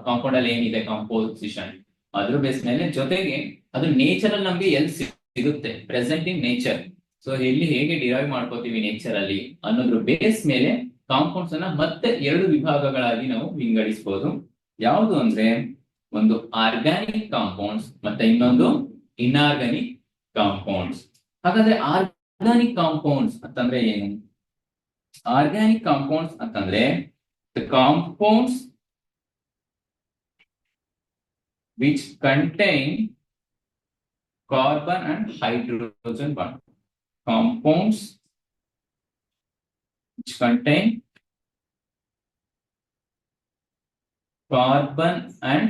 ಕಾಂಪೌಂಡ್ ಅಲ್ಲಿ ಏನಿದೆ ಕಾಂಪೋಸಿಷನ್, ಅದ್ರ ಬೇಸ್ ಮೇಲೆ, ಜೊತೆಗೆ ಅದು ನೇಚರ್ ನಮ್ಗೆ ಎಲ್ಲಿ ಸಿಗುತ್ತೆ, ಪ್ರೆಸೆಂಟ್ ಇನ್ ನೇಚರ್. ಸೊ ಎಲ್ಲಿ ಹೇಗೆ ಡಿರೈವ್ ಮಾಡ್ಕೋತೀವಿ ನೇಚರ್ ಅಲ್ಲಿ ಅನ್ನೋದ್ರ ಬೇಸ್ ಮೇಲೆ ಕಾಂಪೌಂಡ್ಸ್ ಅನ್ನ ಮತ್ತೆ ಎರಡು ವಿಭಾಗಗಳಾಗಿ ನಾವು ವಿಂಗಡಿಸಬಹುದು. ಯಾವುದು ಅಂದ್ರೆ ಒಂದು ಆರ್ಗ್ಯಾನಿಕ್ ಕಾಂಪೌಂಡ್ಸ್ ಮತ್ತೆ ಇನ್ನೊಂದು ಇನ್ಆರ್ಗಾನಿಕ್ ಕಾಂಪೌಂಡ್ಸ್. ಹಾಗಾದ್ರೆ ಆರ್ಗ್ಯಾನಿಕ್ ಕಾಂಪೌಂಡ್ಸ್ ಅಂತಂದ್ರೆ ಏನು? ಆರ್ಗ್ಯಾನಿಕ್ ಕಾಂಪೌಂಡ್ಸ್ ಅಂತಂದ್ರೆ the compounds which contain carbon and hydrogen bond. Compounds which contain carbon and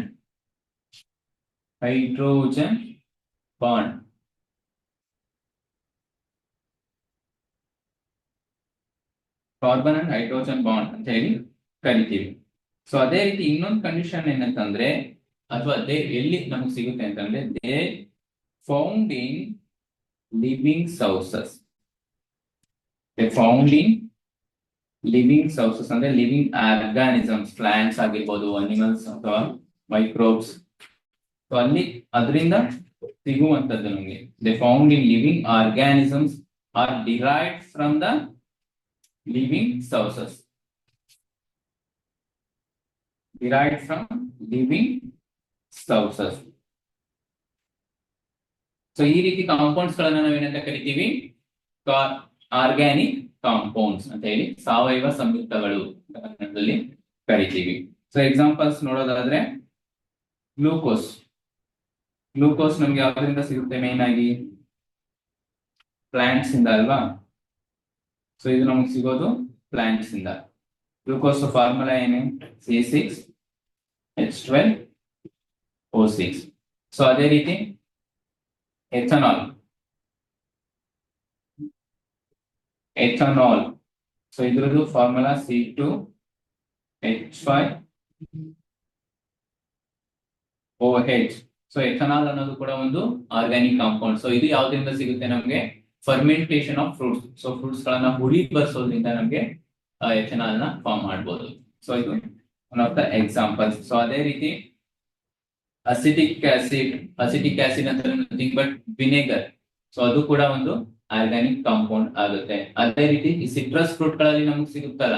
hydrogen bond. Carbon and hydrogen bond ಅಂತ ಹೇಳಿ ಕರಿತೀವಿ. ಸೊ ಅದೇ ರೀತಿ ಇನ್ನೊಂದು ಕಂಡೀಷನ್ ಏನಂತಂದ್ರೆ, ಅಥವಾ ಅದೇ ಎಲ್ಲಿ ನಮಗೆ ಸಿಗುತ್ತೆ ಅಂತಂದ್ರೆ, they found in living sources. They found in living sources ಅಂದ್ರೆ ಲಿವಿಂಗ್ ಆರ್ಗಾನಿಸಮ್ಸ್, ಪ್ಲಾಂಟ್ಸ್ ಆಗಿರ್ಬೋದು, ಅನಿಮಲ್ಸ್ ಅಥವಾ ಮೈಕ್ರೋಬ್ಸ್. ಸೊ ಅಲ್ಲಿ ಅದರಿಂದ ಸಿಗುವಂತದ್ದು ನಮಗೆ. They found in living organisms are derived from the living sources. Derived from living sources. So ಈ ರೀತಿ compounds ಗಳನ್ನ ನಾವೇನಂತ ಕರಿತೀವಿ? ಆರ್ಗ್ಯಾನಿಕ್ ಕಾಂಪೌಂಡ್ಸ್ ಅಂತ ಹೇಳಿ, ಸಾವಯವ ಸಂಯುಕ್ತಗಳು ಕನ್ನಡದಲ್ಲಿ ಕರಿತೀವಿ. ಸೊ ಎಕ್ಸಾಂಪಲ್ಸ್ ನೋಡೋದಾದ್ರೆ, ಗ್ಲೂಕೋಸ್. ಗ್ಲೂಕೋಸ್ ನಮ್ಗೆ ಯಾವ್ದ್ರಿಂದ ಸಿಗುತ್ತೆ? ಮೇನ್ ಆಗಿ ಪ್ಲಾಂಟ್ಸ್ ಇಂದ ಅಲ್ವಾ? ಸೊ ಇದು ನಮಗೆ ಸಿಗೋದು ಪ್ಲಾಂಟ್ಸ್ ಇಂದ. ಗ್ಲೂಕೋಸ್ ಫಾರ್ಮುಲಾ ಏನು? C6H12O6. ಸೊ ಅದೇ ರೀತಿ ಎಥನಾಲ್. ಸೊ ಇದ್ರದ್ದು ಫಾರ್ಮುಲಾ C2H5OH. ಸೊ ಎಥನಾಲ್ ಅನ್ನೋದು ಕೂಡ ಒಂದು ಆರ್ಗ್ಯಾನಿಕ್ ಕಾಂಪೌಂಡ್. ಸೊ ಇದು ಯಾವ್ದ್ರಿಂದ ಸಿಗುತ್ತೆ ನಮಗೆ? Fermentation of fruits. So fruits ಗಳನ್ನ ಹುಳಿ ಬರ್ಸೋದ್ರಿಂದ ನಮಗೆ ಎಥನಾಲ್ ನ ಫಾರ್ಮ್ ಮಾಡಬಹುದು. ಸೊ ಇದು one of the examples. So ಅದೇ ರೀತಿ ಅಸಿಟಿಕ್ ಆಸಿಡ್ ಅಂತ ನಥಿಂಗ್ ಬಟ್ ವಿನೆಗರ್. ಸೊ ಅದು ಕೂಡ ಒಂದು ಆರ್ಗ್ಯಾನಿಕ್ ಕಾಂಪೌಂಡ್ ಆಗುತ್ತೆ. ಅದೇ ರೀತಿ ಈ ಸಿಟ್ರಸ್ ಫ್ರೂಟ್ ಗಳಲ್ಲಿ ನಮಗೆ ಸಿಗುತ್ತಲ್ಲ,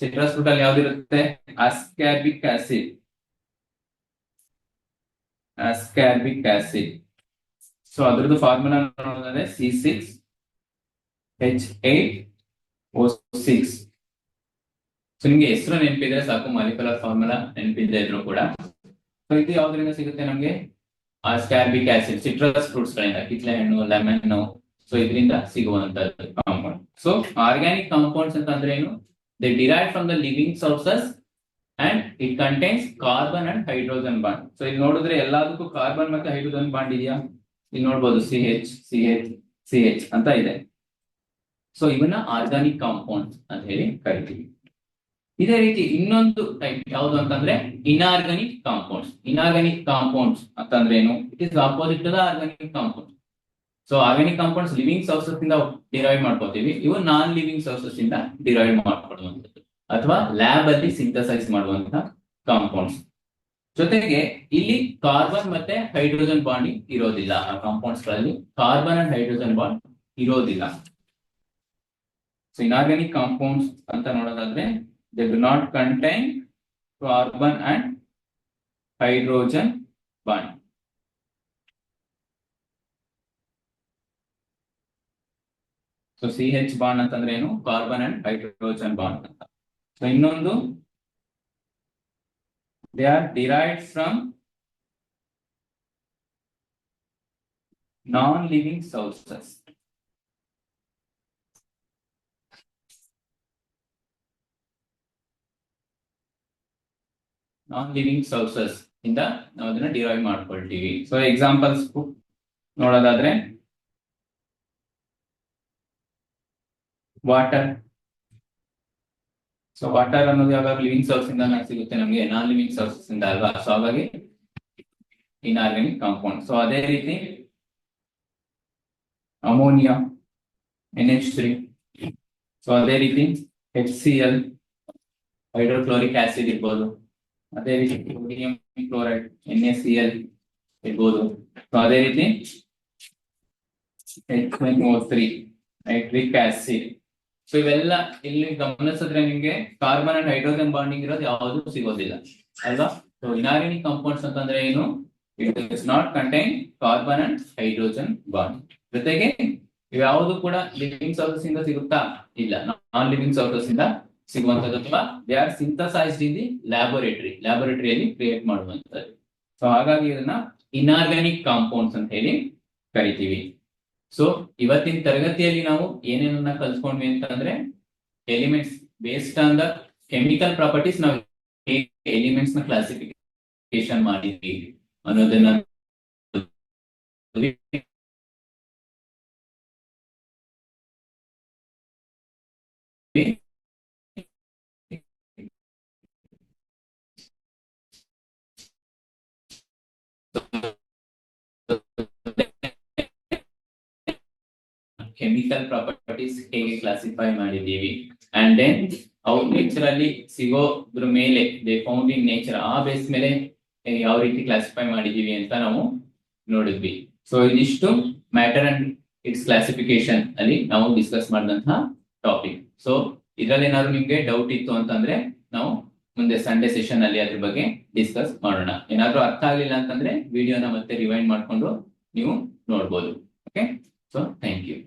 ಸಿಟ್ರಸ್ ಫ್ರೂಟ್ ಅಲ್ಲಿ ಯಾವ್ದಿರುತ್ತೆ? Ascorbic acid. ಸೊ ಅದ್ರದ್ದು ಫಾರ್ಮುಲಾ ನೋಡೋದಾದ್ರೆ C6H8O6. ಸೊ ನಿಮ್ಗೆ ಹೆಸರು ನೆನಪಿದ್ರೆ ಸಾಕು, ಮಾಲಿಕ್ಯುಲರ್ ಫಾರ್ಮುಲಾ ನೆನಪಿದ್ದೇ ಇದ್ರು ಕೂಡ. ಸೊ ಇದು ಯಾವ್ದ್ರಿಂದ ಸಿಗುತ್ತೆ ನಮ್ಗೆ? ಅಸ್ಕಾರ್ಬಿಕ್ ಆಸಿಡ್, ಸಿಟ್ರಸ್ ಫ್ರೂಟ್ಸ್ ಗಳಿಂದ, ಕಿತ್ಲೆ ಹಣ್ಣು, ಲೆಮನ್. ಸೊ ಇದರಿಂದ ಸಿಗುವಂತದ್ದು ಕಾಂಪೌಂಡ್. ಸೊ ಆರ್ಗ್ಯಾನಿಕ್ ಕಾಂಪೌಂಡ್ಸ್ ಅಂತ ಅಂದ್ರೆ ಏನು? They derive from the living sources and it contains carbon and hydrogen bond. So ಇಲ್ಲಿ ನೋಡಿದ್ರೆ ಎಲ್ಲದಕ್ಕೂ ಕಾರ್ಬನ್ ಮತ್ತೆ ಹೈಡ್ರೋಜನ್ ಬಾಂಡ್ ಇದೆಯಾ? ಇಲ್ಲಿ ನೋಡ್ಬೋದು CH ಅಂತ ಇದೆ. ಸೊ ಇವನ್ನ ಆರ್ಗಾನಿಕ್ ಕಾಂಪೌಂಡ್ಸ್ ಅಂತ ಹೇಳಿ ಕರಿತೀವಿ. ಇದೇ ರೀತಿ ಇನ್ನೊಂದು ಟೈಪ್ ಯಾವುದು ಅಂತಂದ್ರೆ ಇನ್ಆರ್ಗಾನಿಕ್ ಕಾಂಪೌಂಡ್ಸ್. ಇನ್ಆರ್ಗಾನಿಕ್ ಕಾಂಪೌಂಡ್ಸ್ ಅಂತಂದ್ರೆ ಏನು? It is opposite to the organic compound. So organic compounds living sources ಇಂದ ಡಿರೈವ್ ಮಾಡ್ಕೋತೀವಿ. ಇವು ನಾನ್ ಲಿವಿಂಗ್ ಸೋರ್ಸಸ್ ಇಂದ ಡಿರೈವ್ ಮಾಡ್ಕೊಳ್ಳುವಂಥದ್ದು ಅಥವಾ ಲ್ಯಾಬ್ ಅಲ್ಲಿ ಸಿಂಥಸೈಸ್ ಮಾಡುವಂತಹ ಕಾಂಪೌಂಡ್ಸ್. ಜೊತೆಗೆ ಇಲ್ಲಿ ಕಾರ್ಬನ್ ಮತ್ತೆ ಹೈಡ್ರೋಜನ್ ಬಾಂಡ್ ಇರೋದಿಲ್ಲ. ಆ ಕಾಂಪೌಂಡ್ಸ್ ಗಳಲ್ಲಿ ಕಾರ್ಬನ್ ಅಂಡ್ ಹೈಡ್ರೋಜನ್ ಬಾಂಡ್ ಇರೋದಿಲ್ಲ. ಸೊ ಇನ್ಆರ್ಗಾನಿಕ್ ಕಾಂಪೌಂಡ್ಸ್ ಅಂತ ನೋಡೋದಾದ್ರೆ, they do not contain carbon and hydrogen bond. So CH bond ಅಂತಂದ್ರೆ ಏನು? ಕಾರ್ಬನ್ ಅಂಡ್ ಹೈಡ್ರೋಜನ್ ಬಾಂಡ್ ಅಂತ. ಸೊ ಇನ್ನೊಂದು, they are derived from non-living sources. Non-living sources ಇಂದ ನಾವು ಅದನ್ನ ಡಿರೈವ್ ಮಾಡ್ಕೊಳ್ತೀವಿ. ಸೊ ಎಕ್ಸಾಂಪಲ್ಸ್ ನೋಡೋದಾದ್ರೆ, ವಾಟರ್. ಸೊ ವಾಟರ್ ಅನ್ನೋದು ಯಾವಾಗ ಲಿವಿಂಗ್ ಸೋರ್ಸ್ ಇಂದ ಸಿಗುತ್ತೆ ನಮಗೆ, ನಾನ್ ಲಿವಿಂಗ್ ಸೋರ್ಸಸ್ ಇಂದ ಅಲ್ವಾ? ಸೊ ಹಾಗಾಗಿ ಇನ್ಆರ್ಗಾನಿಕ್ ಕಾಂಪೌಂಡ್. ಸೊ ಅದೇ ರೀತಿ ಅಮೋನಿಯಾ, NH3. ಸೊ ಅದೇ ರೀತಿ HCl, ಹೈಡ್ರೋಕ್ಲೋರಿಕ್ ಆಸಿಡ್ ಇರ್ಬೋದು. ಅದೇ ರೀತಿ ಸೋಡಿಯಂ ಕ್ಲೋರೈಡ್, NaCl. ಇರ್ಬೋದು. ಸೊ ಅದೇ ರೀತಿ H3 ನೈಟ್ರಿಕ್ ಆಸಿಡ್. ಸೊ ಇವೆಲ್ಲ ಇಲ್ಲಿ ಗಮನಿಸಿದ್ರೆ ನಿಮ್ಗೆ ಕಾರ್ಬನ್ ಅಂಡ್ ಹೈಡ್ರೋಜನ್ ಬಾಂಡಿಂಗ್ ಇರೋದು ಯಾವುದು ಸಿಗೋದಿಲ್ಲ ಅಲ್ವಾ. ಸೊ ಇನಾರ್ಗಾನಿಕ್ ಕಾಂಪೌಂಡ್ಸ್ ಅಂತಂದ್ರೆ ಏನು, it is not contain carbon and hydrogen bond. ಜೊತೆಗೆ ಇವ್ಯಾವುದು ಕೂಡ ಲಿವಿಂಗ್ ಸೋರ್ಸಸ್ ಇಂದ ಸಿಗುತ್ತಾ, ಇಲ್ಲ, ನಾನ್ ಲಿವಿಂಗ್ ಸೋರ್ಸಸ್ ಇಂದ ಸಿಗುವಂತದ್ದು ಅಥವಾ they are synthesised in the ಲ್ಯಾಬೊರೇಟರಿಯಲ್ಲಿ ಕ್ರಿಯೇಟ್ ಮಾಡುವಂತದ್ದು. ಸೊ ಹಾಗಾಗಿ ಇದನ್ನ ಇನಾರ್ಗಾನಿಕ್ ಕಾಂಪೌಂಡ್ಸ್ ಅಂತ ಹೇಳಿ ಕರಿತೀವಿ. ಸೊ ಇವತ್ತಿನ ತರಗತಿಯಲ್ಲಿ ನಾವು ಏನೇನನ್ನ ಕಲ್ತ್ಕೊಂಡ್ವಿ ಅಂತಂದ್ರೆ elements based on the chemical properties ನಾವು ಎಲಿಮೆಂಟ್ಸ್ ನ ಕ್ಲಾಸಿಫಿಕೇಶನ್ ಮಾಡಿದ್ವಿ ಅನ್ನೋದನ್ನ ಕೆಮಿಕಲ್ ಪ್ರಾಪರ್ಟೀಸ್ ಹೇಗೆ ಕ್ಲಾಸಿಫೈ ಮಾಡಿದ್ದೀವಿ ಅಂಡ್ ದೆನ್ ಅವು ನೇಚರ್ ಅಲ್ಲಿ ಸಿಗೋದ್ರ ಮೇಲೆ ದೇ ಫೌಂಡ್ ಇನ್ ನೇಚರ್, ಆ ಬೇಸ್ ಮೇಲೆ ಯಾವ ರೀತಿ ಕ್ಲಾಸಿಫೈ ಮಾಡಿದೀವಿ ಅಂತ ನಾವು ನೋಡಿದ್ವಿ. ಸೊ ಇದಿಷ್ಟು ಮ್ಯಾಟರ್ ಅಂಡ್ ಇಟ್ಸ್ ಕ್ಲಾಸಿಫಿಕೇಶನ್ ಅಲ್ಲಿ ನಾವು ಡಿಸ್ಕಸ್ ಮಾಡಿದಂತಹ ಟಾಪಿಕ್. ಸೊ ಇದ್ರಲ್ಲಿ ಏನಾದ್ರು ನಿಮ್ಗೆ ಡೌಟ್ ಇತ್ತು ಅಂತಂದ್ರೆ ನಾವು ಮುಂದೆ ಸಂಡೇ ಸೆಷನ್ ಅಲ್ಲಿ ಅದ್ರ ಬಗ್ಗೆ ಡಿಸ್ಕಸ್ ಮಾಡೋಣ. ಏನಾದ್ರೂ ಅರ್ಥ ಆಗ್ಲಿಲ್ಲ ಅಂತಂದ್ರೆ ವಿಡಿಯೋನ ಮತ್ತೆ ರಿವೈಂಡ್ ಮಾಡ್ಕೊಂಡು ನೀವು ನೋಡ್ಬೋದು. Okay, so thank you.